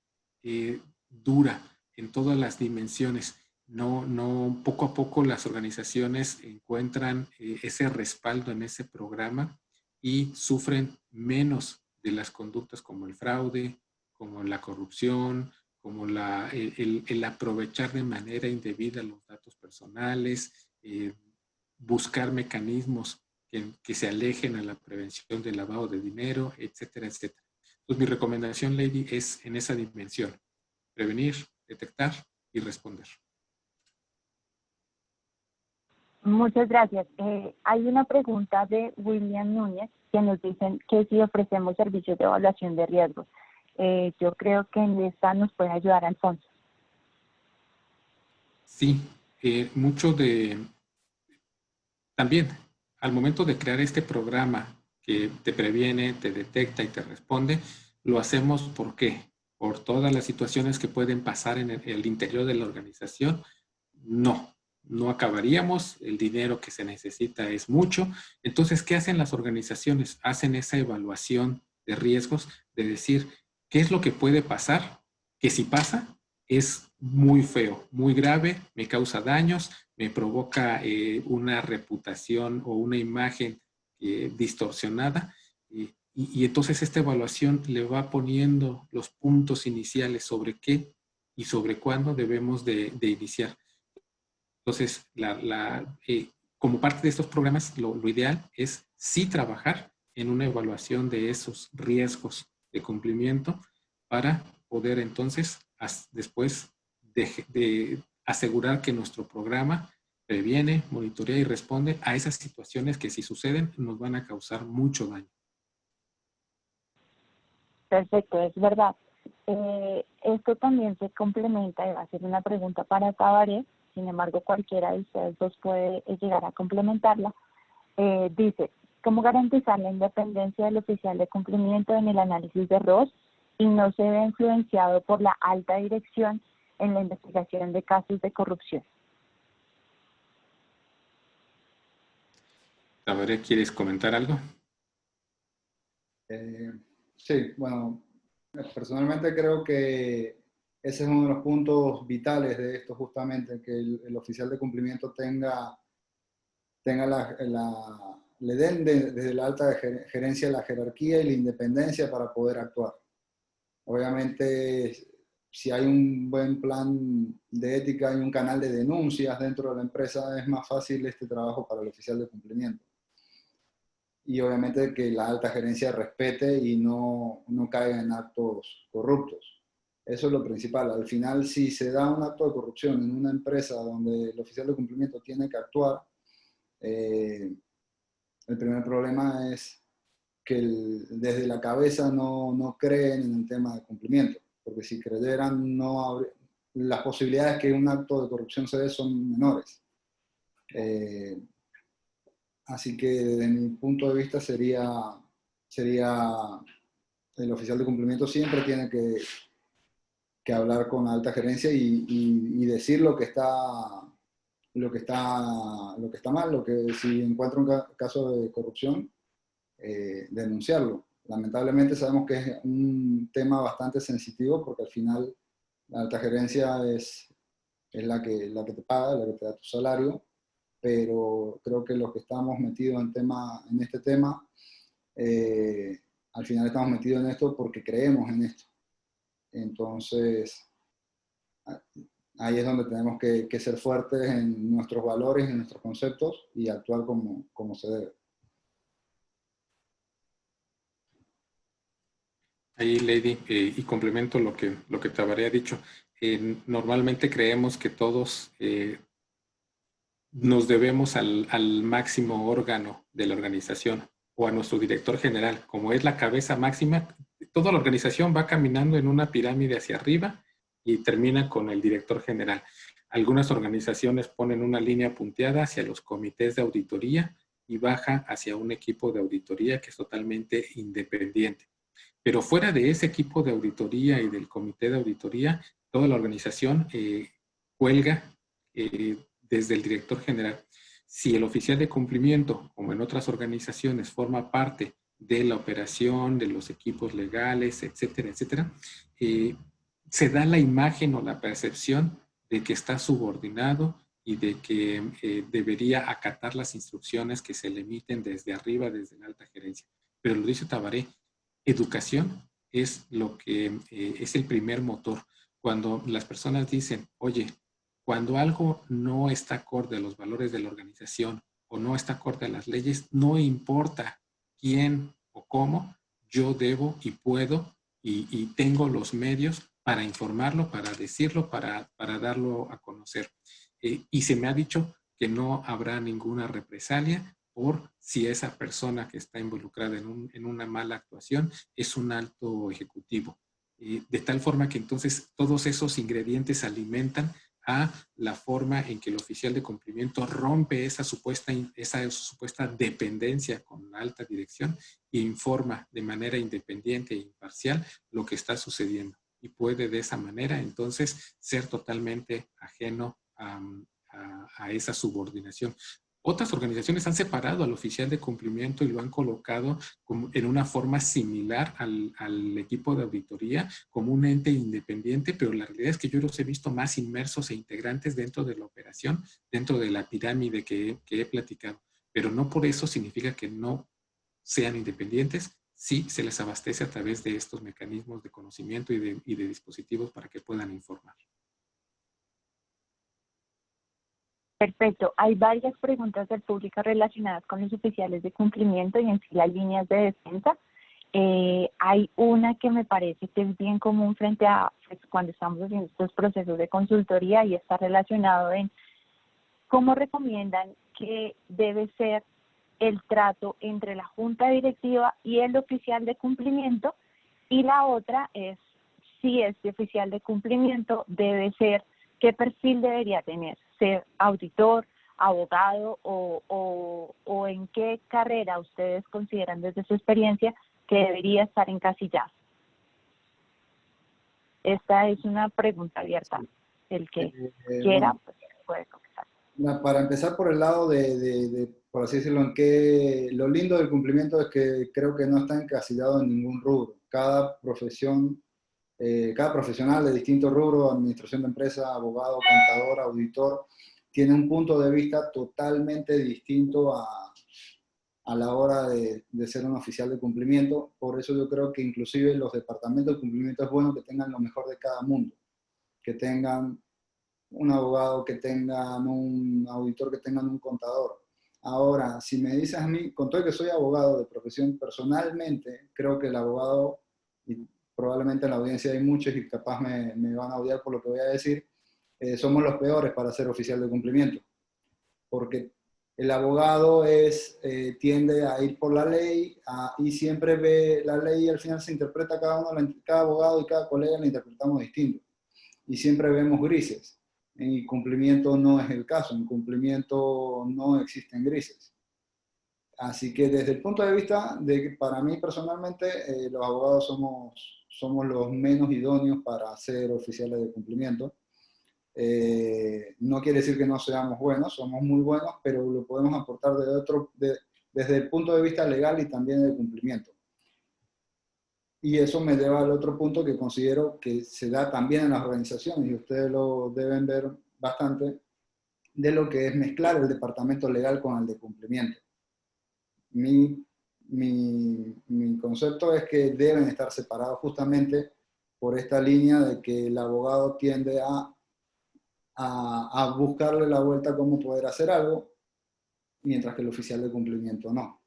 dura en todas las dimensiones. No, poco a poco las organizaciones encuentran ese respaldo en ese programa y sufren menos de las conductas como el fraude, como la corrupción, como el aprovechar de manera indebida los datos personales, buscar mecanismos que se alejen a la prevención del lavado de dinero, etcétera, etcétera. Entonces, mi recomendación, Lady, es en esa dimensión: prevenir, detectar y responder. Muchas gracias. Hay una pregunta de William Núñez que nos dicen que si ofrecemos servicios de evaluación de riesgos. Yo creo que en esta nos puede ayudar Alfonso. Sí, también al momento de crear este programa que te previene, te detecta y te responde, lo hacemos ¿por qué? Por todas las situaciones que pueden pasar en el interior de la organización. No acabaríamos, el dinero que se necesita es mucho. Entonces, ¿qué hacen las organizaciones? Hacen esa evaluación de riesgos, de decir, ¿qué es lo que puede pasar? Que si pasa, es muy feo, muy grave, me causa daños, me provoca una reputación o una imagen distorsionada. Y entonces esta evaluación le va poniendo los puntos iniciales sobre qué y sobre cuándo debemos de iniciar. Entonces, como parte de estos programas, lo ideal es sí trabajar en una evaluación de esos riesgos de cumplimiento para poder entonces después de asegurar que nuestro programa previene, monitorea y responde a esas situaciones que si suceden nos van a causar mucho daño. Perfecto, es verdad. Esto también se complementa, y va a ser una pregunta para Tabaré, sin embargo cualquiera de ustedes dos puede llegar a complementarla. Dice, ¿cómo garantizar la independencia del oficial de cumplimiento en el análisis de ROS y no se ve influenciado por la alta dirección en la investigación de casos de corrupción? Tabaré, ¿quieres comentar algo? Sí, bueno, personalmente creo que ese es uno de los puntos vitales de esto justamente, que el oficial de cumplimiento le den desde la alta gerencia la jerarquía y la independencia para poder actuar. Obviamente, si hay un buen plan de ética y un canal de denuncias dentro de la empresa, es más fácil este trabajo para el oficial de cumplimiento. Y obviamente que la alta gerencia respete y no caiga en actos corruptos. Eso es lo principal. Al final, si se da un acto de corrupción en una empresa donde el oficial de cumplimiento tiene que actuar, el primer problema es que desde la cabeza no creen en el tema de cumplimiento, porque si creyeran, las posibilidades que un acto de corrupción se dé son menores. Así que desde mi punto de vista sería el oficial de cumplimiento siempre tiene que hablar con la alta gerencia y decir lo que está mal, si encuentra un caso de corrupción, denunciarlo. Lamentablemente sabemos que es un tema bastante sensitivo porque al final la alta gerencia es la que te paga, la que te da tu salario, pero creo que los que estamos metidos en este tema, al final estamos metidos en esto porque creemos en esto. Entonces, ahí es donde tenemos que ser fuertes en nuestros valores, en nuestros conceptos y actuar como se debe. Ahí, Lady, y complemento lo que Tabaré ha dicho. Normalmente creemos que todos nos debemos al máximo órgano de la organización o a nuestro director general. Como es la cabeza máxima, toda la organización va caminando en una pirámide hacia arriba y termina con el director general. Algunas organizaciones ponen una línea punteada hacia los comités de auditoría y baja hacia un equipo de auditoría que es totalmente independiente. Pero fuera de ese equipo de auditoría y del comité de auditoría, toda la organización cuelga desde el director general. Si el oficial de cumplimiento, como en otras organizaciones, forma parte de la operación, de los equipos legales, etcétera, etcétera, se da la imagen o la percepción de que está subordinado y de que debería acatar las instrucciones que se le emiten desde arriba, desde la alta gerencia. Pero lo dice Tabaré, educación es lo que es el primer motor. Cuando las personas dicen, oye, cuando algo no está acorde a los valores de la organización o no está acorde a las leyes, no importa quién o cómo, yo debo y puedo y tengo los medios para informarlo, para decirlo, para darlo a conocer. Y se me ha dicho que no habrá ninguna represalia por si esa persona que está involucrada en una mala actuación es un alto ejecutivo. De tal forma que entonces todos esos ingredientes alimentan a la forma en que el oficial de cumplimiento rompe esa supuesta dependencia con la alta dirección e informa de manera independiente e imparcial lo que está sucediendo. Y puede de esa manera entonces ser totalmente ajeno a esa subordinación. Otras organizaciones han separado al oficial de cumplimiento y lo han colocado en una forma similar al equipo de auditoría, como un ente independiente, pero la realidad es que yo los he visto más inmersos e integrantes dentro de la operación, dentro de la pirámide que he platicado. Pero no por eso significa que no sean independientes, sí se les abastece a través de estos mecanismos de conocimiento y de dispositivos para que puedan informar. Perfecto. Hay varias preguntas del público relacionadas con los oficiales de cumplimiento y en sí las líneas de defensa. Hay una que me parece que es bien común frente a pues, cuando estamos haciendo estos procesos de consultoría y está relacionado en cómo recomiendan que debe ser el trato entre la junta directiva y el oficial de cumplimiento, y la otra es si este oficial de cumplimiento debe ser, qué perfil debería tener, ser auditor, abogado o en qué carrera ustedes consideran desde su experiencia que debería estar encasillado. Esta es una pregunta abierta. El que quiera bueno, pues, puede comenzar. para empezar por el lado por así decirlo, lo lindo del cumplimiento es que creo que no está encasillado en ningún rubro. Cada profesional de distintos rubros, administración de empresa, abogado, contador, auditor, tiene un punto de vista totalmente distinto a la hora de ser un oficial de cumplimiento. Por eso yo creo que inclusive los departamentos de cumplimiento es bueno que tengan lo mejor de cada mundo, que tengan un abogado, que tengan un auditor, que tengan un contador. Ahora, si me dices a mí, con todo que soy abogado de profesión, personalmente creo que el abogado, y probablemente en la audiencia hay muchos y capaz me van a odiar por lo que voy a decir, somos los peores para ser oficial de cumplimiento, porque el abogado tiende a ir por la ley y siempre ve la ley y al final se interpreta cada abogado y cada colega la interpretamos distinto. Y siempre vemos grises. En cumplimiento no es el caso, en cumplimiento no existen grises. Así que desde el punto de vista de que para mí personalmente los abogados somos los menos idóneos para ser oficiales de cumplimiento. No quiere decir que no seamos buenos, somos muy buenos, pero lo podemos aportar desde el punto de vista legal y también de cumplimiento. Y eso me lleva al otro punto que considero que se da también en las organizaciones, y ustedes lo deben ver bastante, de lo que es mezclar el departamento legal con el de cumplimiento. Mi concepto es que deben estar separados justamente por esta línea de que el abogado tiende a buscarle la vuelta a cómo poder hacer algo, mientras que el oficial de cumplimiento no.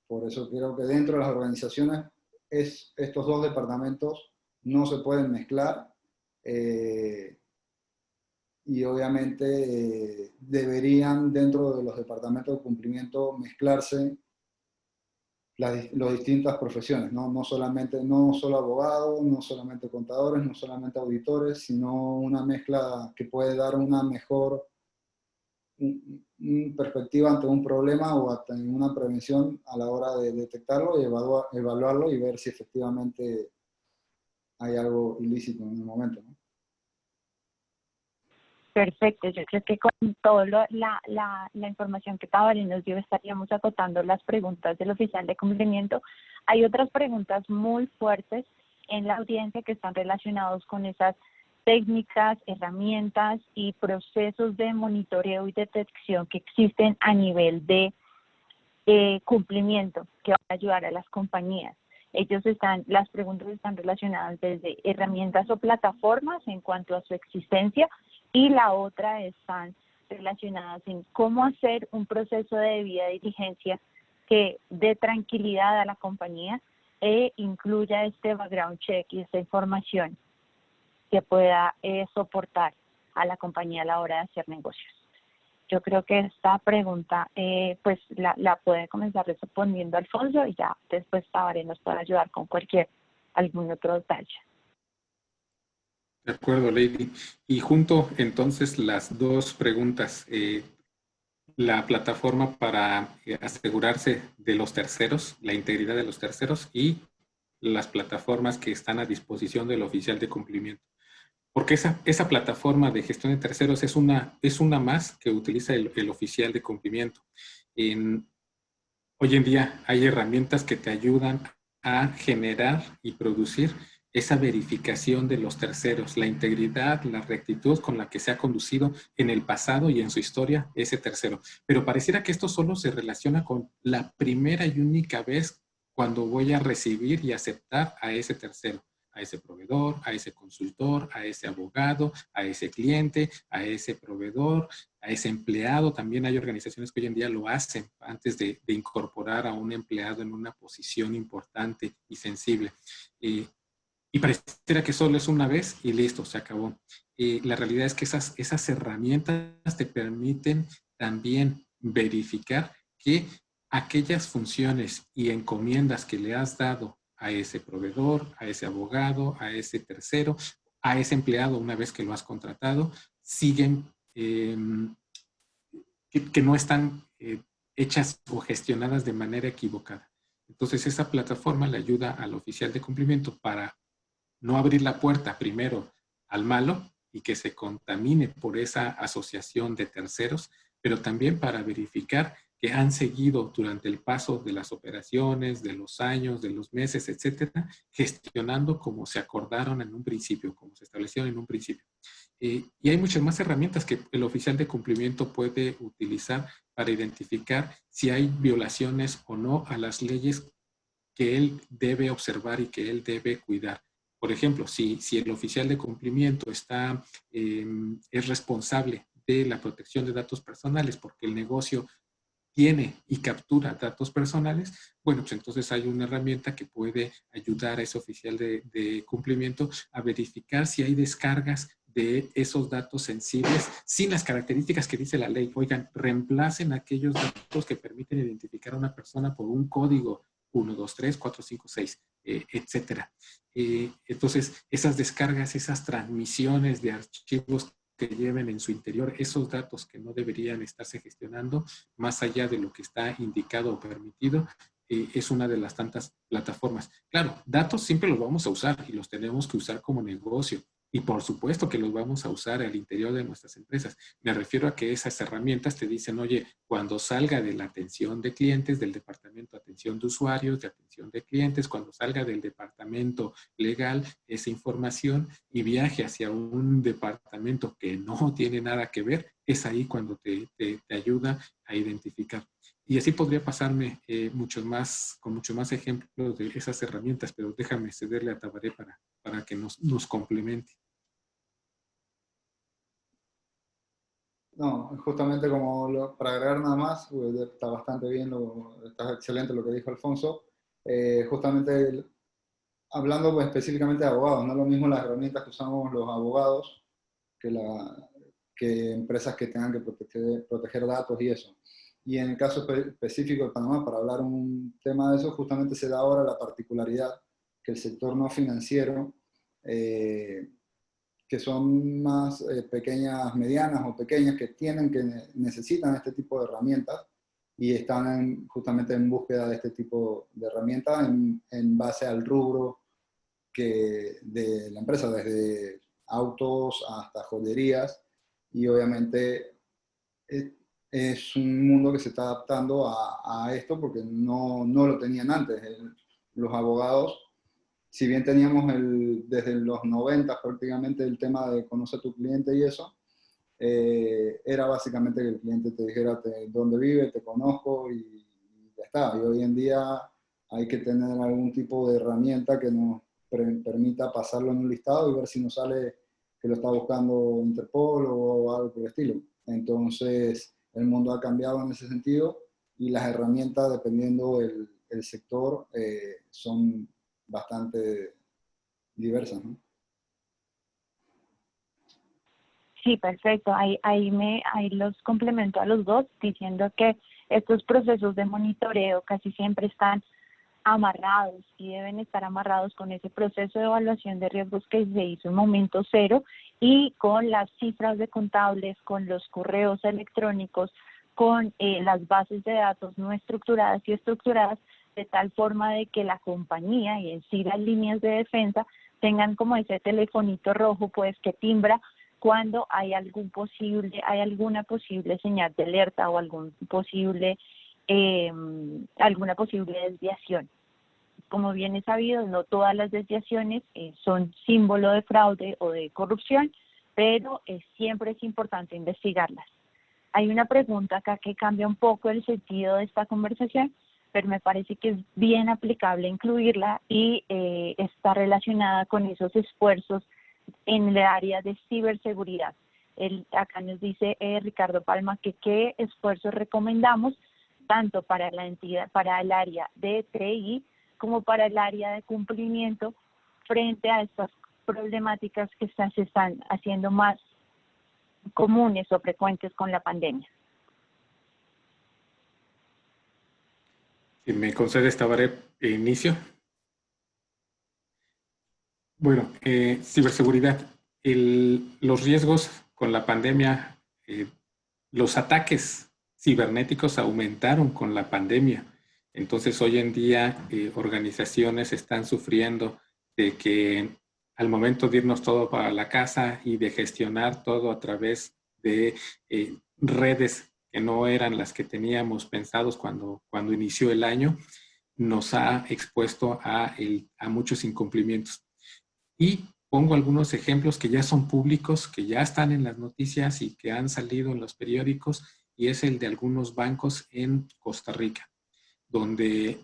Por eso creo que dentro de las organizaciones estos dos departamentos no se pueden mezclar y obviamente deberían dentro de los departamentos de cumplimiento mezclarse las distintas profesiones, ¿no? No solo abogados, no solamente contadores, no solamente auditores, sino una mezcla que puede dar una mejor perspectiva ante un problema o ante una prevención a la hora de detectarlo y evaluarlo y ver si efectivamente hay algo ilícito en el momento, ¿no? Perfecto, yo creo que con toda la información que Tabaré nos dio estaríamos acotando las preguntas del oficial de cumplimiento. Hay otras preguntas muy fuertes en la audiencia que están relacionados con esas técnicas, herramientas y procesos de monitoreo y detección que existen a nivel de cumplimiento que van a ayudar a las compañías. Las preguntas están relacionadas desde herramientas o plataformas en cuanto a su existencia, y la otra están relacionadas en cómo hacer un proceso de debida diligencia que dé tranquilidad a la compañía e incluya este background check y esta información que pueda soportar a la compañía a la hora de hacer negocios. Yo creo que esta pregunta pues la puede comenzar respondiendo Alfonso y ya después Tabaré nos puede ayudar con algún otro detalle. De acuerdo, Lady. Y junto entonces las dos preguntas, la plataforma para asegurarse de los terceros, la integridad de los terceros, y las plataformas que están a disposición del oficial de cumplimiento. Porque esa plataforma de gestión de terceros es una más que utiliza el oficial de cumplimiento. Hoy en día hay herramientas que te ayudan a generar y producir esa verificación de los terceros, la integridad, la rectitud con la que se ha conducido en el pasado y en su historia ese tercero. Pero pareciera que esto solo se relaciona con la primera y única vez cuando voy a recibir y aceptar a ese tercero. a ese proveedor, a ese consultor, a ese abogado, a ese cliente, a ese proveedor, a ese empleado. También hay organizaciones que hoy en día lo hacen antes de incorporar a un empleado en una posición importante y sensible. Y pareciera que solo es una vez y listo, se acabó. La realidad es que esas herramientas te permiten también verificar que aquellas funciones y encomiendas que le has dado a ese proveedor, a ese abogado, a ese tercero, a ese empleado una vez que lo has contratado, siguen, que no están hechas o gestionadas de manera equivocada. Entonces esa plataforma le ayuda al oficial de cumplimiento para no abrir la puerta primero al malo y que se contamine por esa asociación de terceros, pero también para verificar que han seguido durante el paso de las operaciones, de los años, de los meses, etcétera, gestionando como se acordaron en un principio, como se establecieron en un principio. Y hay muchas más herramientas que el oficial de cumplimiento puede utilizar para identificar si hay violaciones o no a las leyes que él debe observar y que él debe cuidar. Por ejemplo, si el oficial de cumplimiento es responsable de la protección de datos personales porque el negocio tiene y captura datos personales, bueno, pues entonces hay una herramienta que puede ayudar a ese oficial de cumplimiento a verificar si hay descargas de esos datos sensibles sin las características que dice la ley. Oigan, reemplacen aquellos datos que permiten identificar a una persona por un código 1, 2, 3, 4, 5, 6, etcétera. Entonces, esas descargas, esas transmisiones de archivos que lleven en su interior esos datos que no deberían estarse gestionando más allá de lo que está indicado o permitido, es una de las tantas plataformas. Claro, datos siempre los vamos a usar y los tenemos que usar como negocio. Y por supuesto que los vamos a usar al interior de nuestras empresas. Me refiero a que esas herramientas te dicen, oye, cuando salga de la atención de clientes, del departamento de atención de usuarios, de atención de clientes, cuando salga del departamento legal, esa información y viaje hacia un departamento que no tiene nada que ver, es ahí cuando te ayuda a identificar. Y así podría pasarme con muchos más ejemplos de esas herramientas, pero déjame cederle a Tabaré para que nos complemente. No, justamente para agregar nada más, está bastante bien, está excelente lo que dijo Alfonso. Justamente hablando pues, específicamente de abogados, no es lo mismo las herramientas que usamos los abogados que empresas que tengan que proteger datos y eso. Y en el caso específico de Panamá, para hablar un tema de eso, justamente se da ahora la particularidad que el sector no financiero, que son más pequeñas, medianas o pequeñas, que necesitan este tipo de herramientas y están justamente en búsqueda de este tipo de herramientas en base al rubro de la empresa, desde autos hasta joyerías, y obviamente es un mundo que se está adaptando a esto porque no lo tenían antes. Los abogados, si bien teníamos desde los 90 prácticamente el tema de conocer a tu cliente y eso, era básicamente que el cliente te dijera dónde vive, te conozco y ya está. Y hoy en día hay que tener algún tipo de herramienta que nos permita pasarlo en un listado y ver si nos sale que lo está buscando Interpol o algo por el estilo. Entonces, el mundo ha cambiado en ese sentido y las herramientas, dependiendo el sector, son bastante diversas, ¿no? Sí, perfecto. Ahí los complemento a los dos diciendo que estos procesos de monitoreo casi siempre están amarrados y deben estar amarrados con ese proceso de evaluación de riesgos que se hizo en momento cero y con las cifras de contables, con los correos electrónicos, con las bases de datos no estructuradas y estructuradas, de tal forma de que la compañía y en sí las líneas de defensa tengan como ese telefonito rojo pues que timbra cuando hay alguna posible señal de alerta o alguna posible desviación. Como bien es sabido, no todas las desviaciones son símbolo de fraude o de corrupción, pero siempre es importante investigarlas. Hay una pregunta acá que cambia un poco el sentido de esta conversación, pero me parece que es bien aplicable incluirla y está relacionada con esos esfuerzos en el área de ciberseguridad. Acá nos dice Ricardo Palma que qué esfuerzos recomendamos tanto para la entidad, para el área de TI como para el área de cumplimiento frente a estas problemáticas que se están haciendo más comunes o frecuentes con la pandemia. Si me concede Tabaré inicio. Bueno, ciberseguridad. Los riesgos con la pandemia, los ataques cibernéticos aumentaron con la pandemia. Entonces, hoy en día, organizaciones están sufriendo de que al momento de irnos todo para la casa y de gestionar todo a través de redes que no eran las que teníamos pensados cuando inició el año, nos ha expuesto a muchos incumplimientos. Y pongo algunos ejemplos que ya son públicos, que ya están en las noticias y que han salido en los periódicos, y es el de algunos bancos en Costa Rica, donde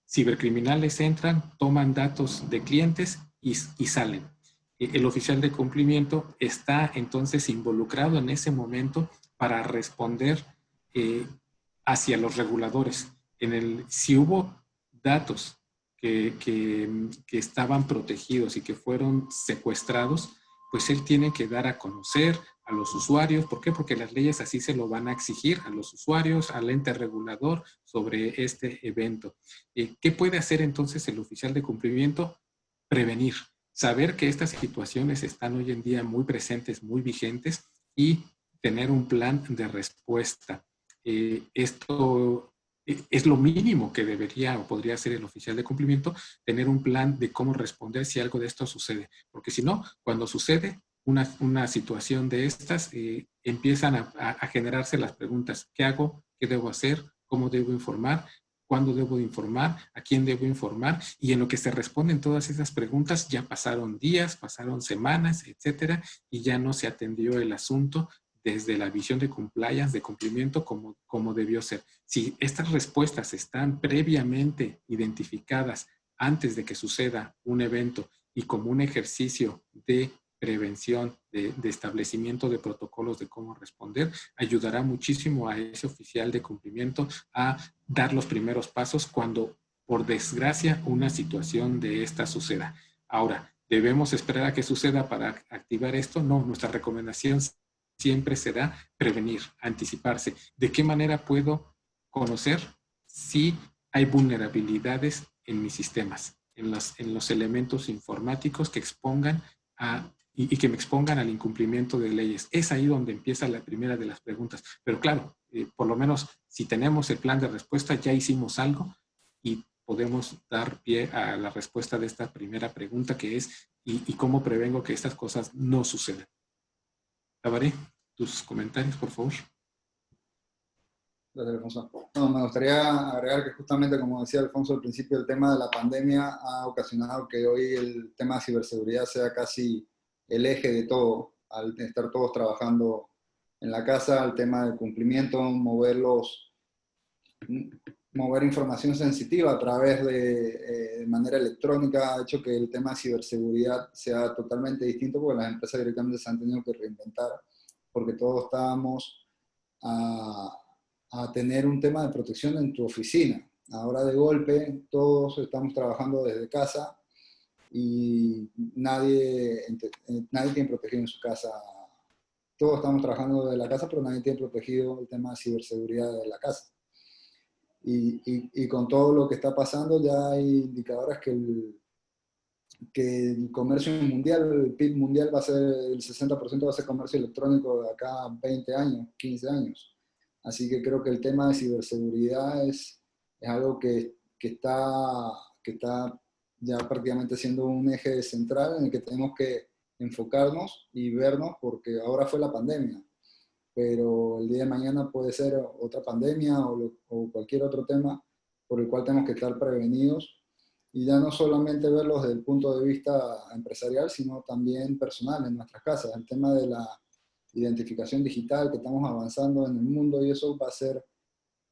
cibercriminales entran, toman datos de clientes y salen. El oficial de cumplimiento está entonces involucrado en ese momento para responder hacia los reguladores. Si hubo datos que estaban protegidos y que fueron secuestrados, pues él tiene que dar a conocer a los usuarios. ¿Por qué? Porque las leyes así se lo van a exigir a los usuarios, al ente regulador sobre este evento. ¿Qué puede hacer entonces el oficial de cumplimiento? Prevenir. Saber que estas situaciones están hoy en día muy presentes, muy vigentes, y tener un plan de respuesta. Esto es lo mínimo que debería o podría hacer el oficial de cumplimiento, tener un plan de cómo responder si algo de esto sucede. Porque si no, cuando sucede una situación de estas, empiezan a generarse las preguntas: ¿qué hago? ¿Qué debo hacer? ¿Cómo debo informar? ¿Cuándo debo informar? ¿A quién debo informar? Y en lo que se responden todas esas preguntas, ya pasaron días, pasaron semanas, etcétera, y ya no se atendió el asunto desde la visión de compliance, de cumplimiento, como debió ser. Si estas respuestas están previamente identificadas antes de que suceda un evento y como un ejercicio de prevención, de establecimiento de protocolos de cómo responder, ayudará muchísimo a ese oficial de cumplimiento a dar los primeros pasos cuando, por desgracia, una situación de esta suceda. Ahora, ¿debemos esperar a que suceda para activar esto? No, nuestra recomendación siempre será prevenir, anticiparse. ¿De qué manera puedo conocer si hay vulnerabilidades en mis sistemas, en los elementos informáticos que expongan y que me expongan al incumplimiento de leyes? Es ahí donde empieza la primera de las preguntas. Pero claro, por lo menos si tenemos el plan de respuesta, ya hicimos algo y podemos dar pie a la respuesta de esta primera pregunta, que es ¿y cómo prevengo que estas cosas no sucedan? Tabaré, tus comentarios, por favor. Gracias, Alfonso. No, me gustaría agregar que justamente, como decía Alfonso al principio, el tema de la pandemia ha ocasionado que hoy el tema de ciberseguridad sea casi el eje de todo, al estar todos trabajando en la casa, el tema del cumplimiento, mover información sensitiva a través de manera electrónica, ha hecho que el tema de ciberseguridad sea totalmente distinto, porque las empresas directamente se han tenido que reinventar, porque todos estábamos a tener un tema de protección en tu oficina. Ahora de golpe todos estamos trabajando desde casa y nadie tiene protegido en su casa. Todos estamos trabajando desde la casa, pero nadie tiene protegido el tema de ciberseguridad de la casa. Y con todo lo que está pasando, ya hay indicadores que el comercio mundial, el PIB mundial va a ser, el 60% va a ser comercio electrónico de acá a 20 años, 15 años. Así que creo que el tema de ciberseguridad es algo que está ya prácticamente siendo un eje central en el que tenemos que enfocarnos y vernos, porque ahora fue la pandemia, pero el día de mañana puede ser otra pandemia o cualquier otro tema por el cual tenemos que estar prevenidos, y ya no solamente verlos desde el punto de vista empresarial, sino también personal en nuestras casas. El tema de la identificación digital, que estamos avanzando en el mundo, y eso va a ser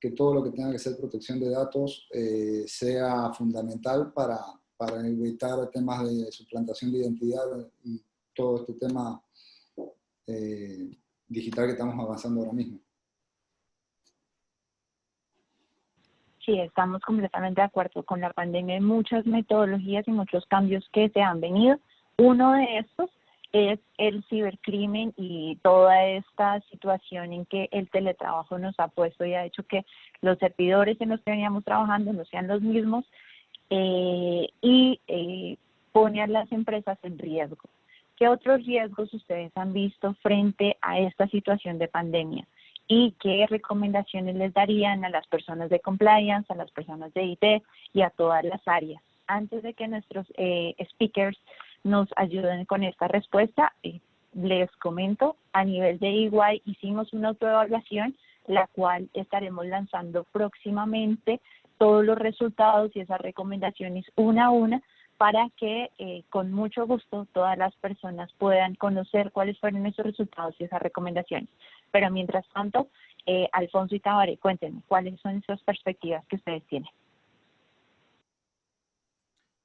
que todo lo que tenga que ser protección de datos sea fundamental para evitar temas de suplantación de identidad y todo este tema digital que estamos avanzando ahora mismo. Sí, estamos completamente de acuerdo. Con la pandemia hay muchas metodologías y muchos cambios que se han venido. Uno de estos es el cibercrimen y toda esta situación en que el teletrabajo nos ha puesto y ha hecho que los servidores en los que veníamos trabajando no sean los mismos pone a las empresas en riesgo. ¿Qué otros riesgos ustedes han visto frente a esta situación de pandemia? ¿Y qué recomendaciones les darían a las personas de compliance, a las personas de IT y a todas las áreas? Antes de que nuestros speakers nos ayuden con esta respuesta, les comento, a nivel de EY hicimos una autoevaluación, la cual estaremos lanzando próximamente todos los resultados y esas recomendaciones una a una, para que con mucho gusto todas las personas puedan conocer cuáles fueron esos resultados y esas recomendaciones. Pero mientras tanto, Alfonso y Tabaré, cuéntenme, ¿cuáles son esas perspectivas que ustedes tienen?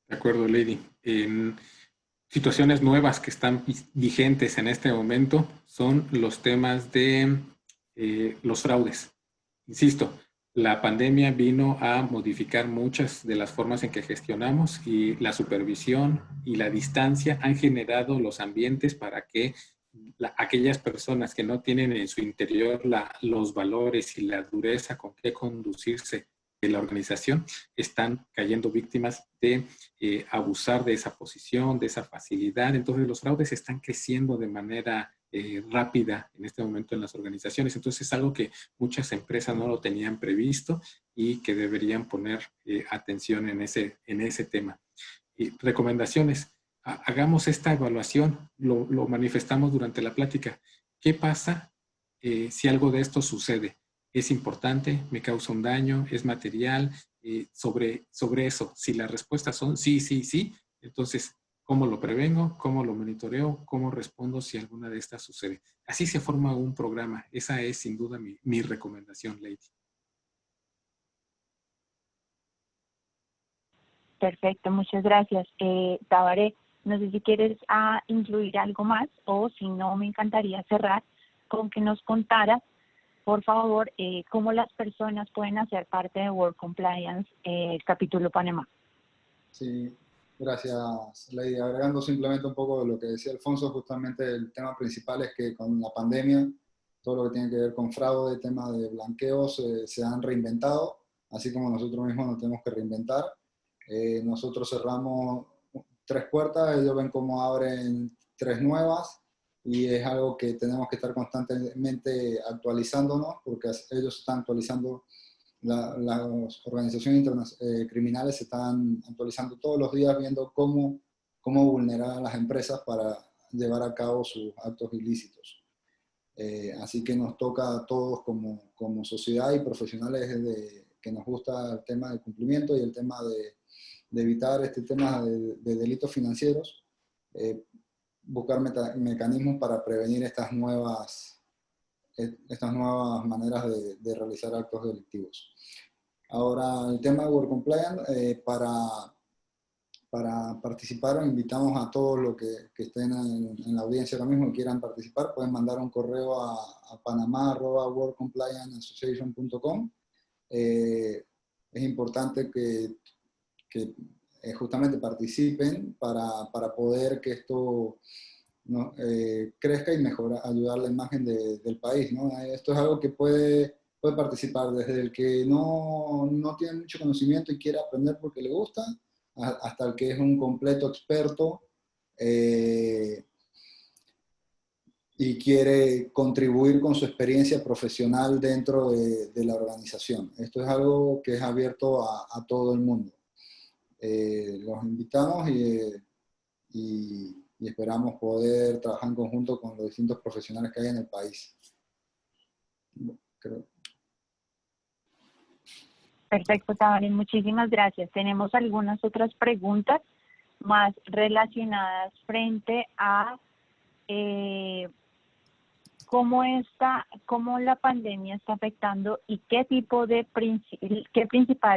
De acuerdo, Lady. En situaciones nuevas que están vigentes en este momento son los temas de los fraudes. Insisto, la pandemia vino a modificar muchas de las formas en que gestionamos y la supervisión y la distancia han generado los ambientes para que aquellas personas que no tienen en su interior los valores y la dureza con que conducirse en la organización están cayendo víctimas de abusar de esa posición, de esa facilidad. Entonces los fraudes están creciendo de manera rápida en este momento en las organizaciones. Entonces es algo que muchas empresas no lo tenían previsto y que deberían poner atención en ese tema. Recomendaciones. Hagamos esta evaluación, lo manifestamos durante la plática. ¿Qué pasa si algo de esto sucede? ¿Es importante? ¿Me causa un daño? ¿Es material? Sobre eso, si las respuestas son sí, sí, sí, entonces, ¿cómo lo prevengo? ¿Cómo lo monitoreo? ¿Cómo respondo si alguna de estas sucede? Así se forma un programa. Esa es sin duda mi recomendación, Lady. Perfecto, muchas gracias. Tabaré, no sé si quieres incluir algo más o si no, me encantaría cerrar con que nos contaras, por favor, cómo las personas pueden hacer parte de Work Compliance capítulo Panamá. Sí, gracias, Lady. Agregando simplemente un poco de lo que decía Alfonso, justamente el tema principal es que con la pandemia, todo lo que tiene que ver con fraude, tema de blanqueos, se han reinventado, así como nosotros mismos nos tenemos que reinventar. Nosotros cerramos 3 puertas, ellos ven cómo abren 3 nuevas, y es algo que tenemos que estar constantemente actualizándonos, porque ellos están actualizando, las organizaciones criminales se están actualizando todos los días, viendo cómo vulnerar a las empresas para llevar a cabo sus actos ilícitos. Así que nos toca a todos como sociedad y profesionales que nos gusta el tema del cumplimiento y el tema de evitar este tema de delitos financieros, buscar mecanismos para prevenir estas nuevas maneras de realizar actos delictivos. Ahora, el tema de Work Compliance, para participar, invitamos a todos los que estén en la audiencia ahora mismo y quieran participar, pueden mandar un correo a panama@workcomplianceassociation.com. Es importante que justamente participen para poder que esto crezca y mejorar, ayudar la imagen del país, ¿no? Esto es algo que puede participar desde el que no tiene mucho conocimiento y quiere aprender porque le gusta, hasta el que es un completo experto y quiere contribuir con su experiencia profesional dentro de la organización. Esto es algo que es abierto a todo el mundo. Los invitamos y esperamos poder trabajar en conjunto con los distintos profesionales que hay en el país. Perfecto, Tabaré, muchísimas gracias. Tenemos algunas otras preguntas más relacionadas frente a cómo la pandemia está afectando y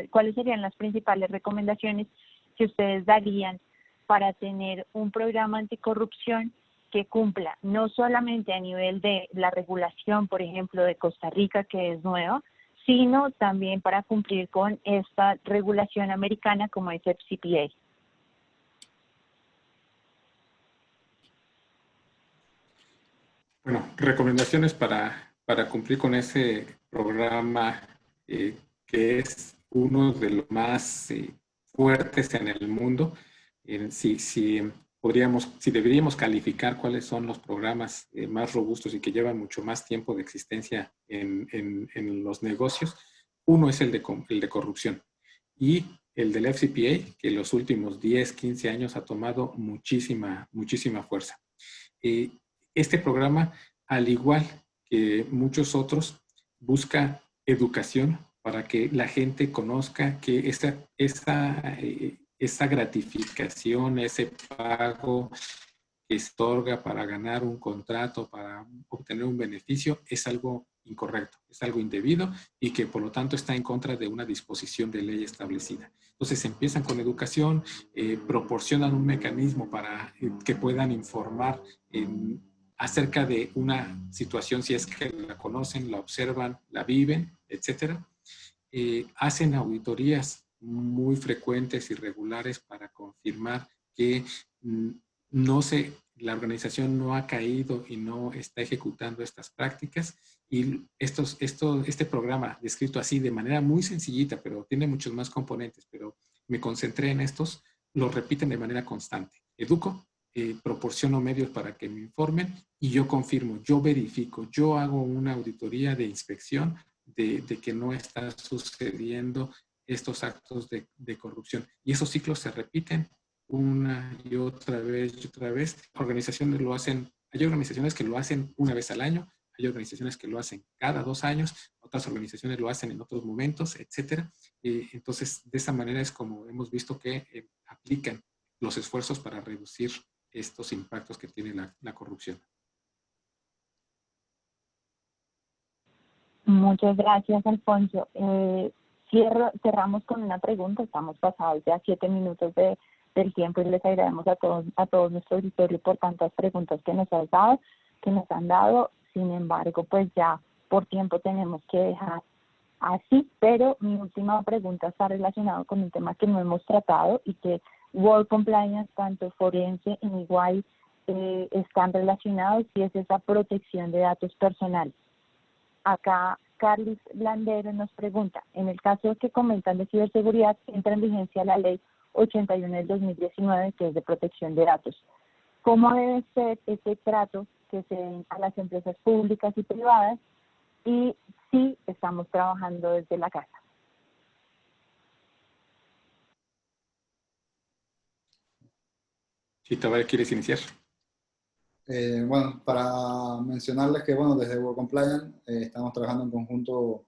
cuáles serían las principales recomendaciones que ustedes darían para tener un programa anticorrupción que cumpla no solamente a nivel de la regulación, por ejemplo, de Costa Rica, que es nueva, sino también para cumplir con esta regulación americana como es FCPA. Bueno, recomendaciones para cumplir con ese programa que es uno de los más fuertes en el mundo. Si deberíamos calificar cuáles son los programas más robustos y que llevan mucho más tiempo de existencia en los negocios, uno es el de corrupción y el del FCPA, que en los últimos 10, 15 años ha tomado muchísima fuerza. Este programa, al igual que muchos otros, busca educación para que la gente conozca que esa gratificación, ese pago que se otorga para ganar un contrato, para obtener un beneficio, es algo incorrecto, es algo indebido y que por lo tanto está en contra de una disposición de ley establecida. Entonces empiezan con educación, proporcionan un mecanismo para que puedan informar acerca de una situación, si es que la conocen, la observan, la viven, etcétera. Hacen auditorías muy frecuentes y regulares para confirmar que la organización no ha caído y no está ejecutando estas prácticas. Y este programa, descrito así de manera muy sencillita, pero tiene muchos más componentes, pero me concentré en estos, lo repiten de manera constante. Educo, proporciono medios para que me informen y yo confirmo, yo verifico, yo hago una auditoría de inspección de que no está sucediendo estos actos de corrupción. Y esos ciclos se repiten una y otra vez y otra vez. Organizaciones lo hacen, hay organizaciones que lo hacen una vez al año, hay organizaciones que lo hacen cada 2 años, otras organizaciones lo hacen en otros momentos, etcétera. Entonces, de esa manera es como hemos visto que aplican los esfuerzos para reducir estos impactos que tiene la corrupción. Muchas gracias, Alfonso. Cerramos con una pregunta. Estamos pasados ya 7 minutos del tiempo y les agradecemos a todos nuestro auditorio por tantas preguntas que nos han dado. Sin embargo, pues ya por tiempo tenemos que dejar así, pero mi última pregunta está relacionada con un tema que no hemos tratado y que World Compliance, tanto forense y igual están relacionados, y es esa protección de datos personales. Acá Carlos Landero nos pregunta, en el caso que comentan de ciberseguridad, entra en vigencia la ley 81 del 2019, que es de protección de datos. ¿Cómo debe ser ese trato que se den a las empresas públicas y privadas? Y si estamos trabajando desde la casa. Sí, Tabaré, ¿quieres iniciar? Bueno, para mencionarles que, bueno, desde World Compliance estamos trabajando en conjunto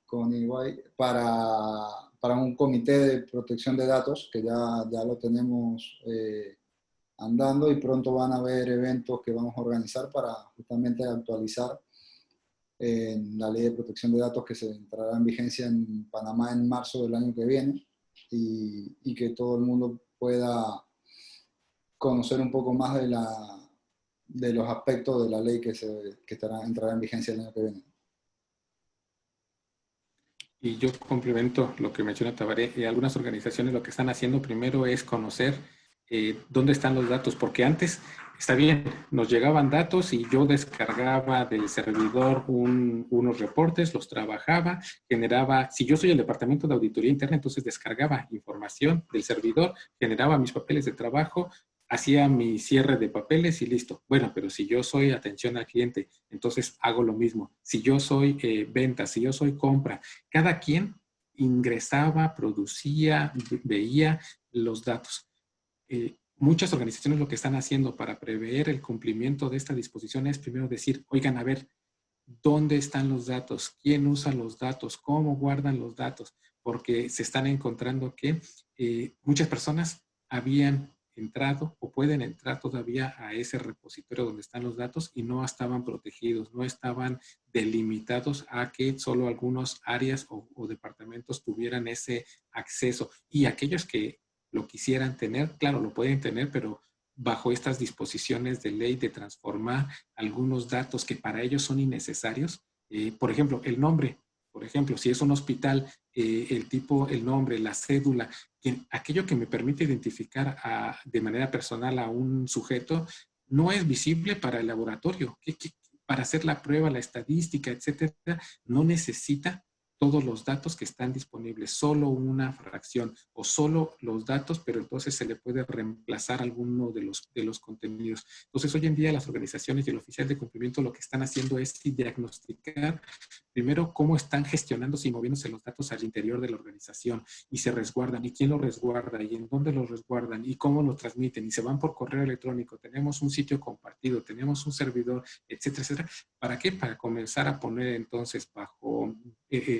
con EY para un comité de protección de datos que ya lo tenemos andando, y pronto van a haber eventos que vamos a organizar para justamente actualizar la ley de protección de datos que se entrará en vigencia en Panamá en marzo del año que viene, y que todo el mundo pueda conocer un poco más de los aspectos de la ley que entrará en vigencia el año que viene. Y yo complemento lo que menciona Tabaré. Algunas organizaciones lo que están haciendo primero es conocer dónde están los datos, porque antes, está bien, nos llegaban datos y yo descargaba del servidor unos reportes, los trabajaba, generaba, si yo soy el departamento de auditoría interna, entonces descargaba información del servidor, generaba mis papeles de trabajo, hacía mi cierre de papeles y listo. Bueno, pero si yo soy atención al cliente, entonces hago lo mismo. Si yo soy ventas, si yo soy compra, cada quien ingresaba, producía, veía los datos. Muchas organizaciones lo que están haciendo para prever el cumplimiento de esta disposición es primero decir, oigan, a ver, ¿dónde están los datos? ¿Quién usa los datos? ¿Cómo guardan los datos? Porque se están encontrando que muchas personas habían entrado o pueden entrar todavía a ese repositorio donde están los datos y no estaban protegidos, no estaban delimitados a que solo algunas áreas o departamentos tuvieran ese acceso. Y aquellos que lo quisieran tener, claro, lo pueden tener, pero bajo estas disposiciones de ley de transformar algunos datos que para ellos son innecesarios. Por ejemplo, el nombre. Por ejemplo, si es un hospital, el tipo, el nombre, la cédula, aquello que me permite identificar de manera personal a un sujeto, no es visible para el laboratorio. Para hacer la prueba, la estadística, etcétera, no necesita todos los datos que están disponibles, solo una fracción o solo los datos, pero entonces se le puede reemplazar alguno de los contenidos. Entonces, hoy en día las organizaciones y el oficial de cumplimiento lo que están haciendo es diagnosticar primero cómo están gestionándose y moviéndose los datos al interior de la organización y se resguardan, y quién los resguarda, y en dónde los resguardan, y cómo los transmiten, y se van por correo electrónico, tenemos un sitio compartido, tenemos un servidor, etcétera, etcétera. ¿Para qué? Para comenzar a poner entonces bajo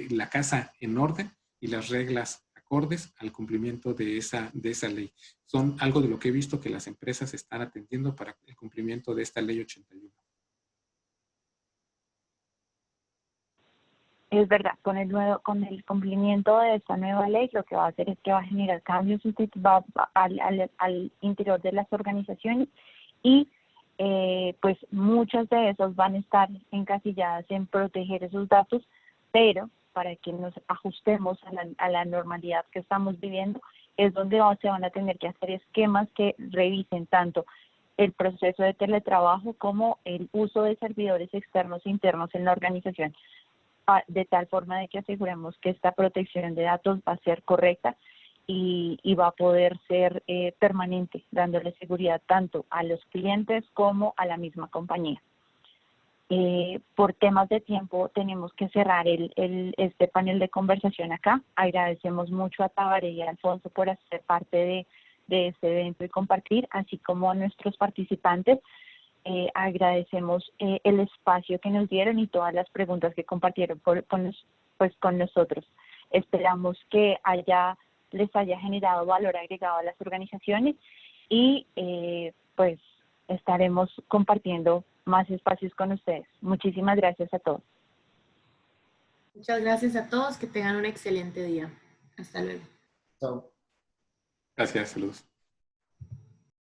la casa en orden y las reglas acordes al cumplimiento de esa ley. Son algo de lo que he visto que las empresas están atendiendo para el cumplimiento de esta ley 81. Es verdad, con el cumplimiento de esta nueva ley, lo que va a hacer es que va a generar cambios al interior de las organizaciones y pues muchas de esas van a estar encasilladas en proteger esos datos, pero para que nos ajustemos a la normalidad que estamos viviendo, es donde se van a tener que hacer esquemas que revisen tanto el proceso de teletrabajo como el uso de servidores externos e internos en la organización, de tal forma de que aseguremos que esta protección de datos va a ser correcta y va a poder ser permanente, dándole seguridad tanto a los clientes como a la misma compañía. Por temas de tiempo tenemos que cerrar este panel de conversación acá. Agradecemos mucho a Tabaré y a Alfonso por hacer parte de este evento y compartir, así como a nuestros participantes. Agradecemos el espacio que nos dieron y todas las preguntas que compartieron con nosotros. Esperamos que les haya generado valor agregado a las organizaciones y pues estaremos compartiendo más espacios con ustedes. Muchísimas gracias a todos. Muchas gracias a todos. Que tengan un excelente día. Hasta luego. Chao. Gracias, saludos.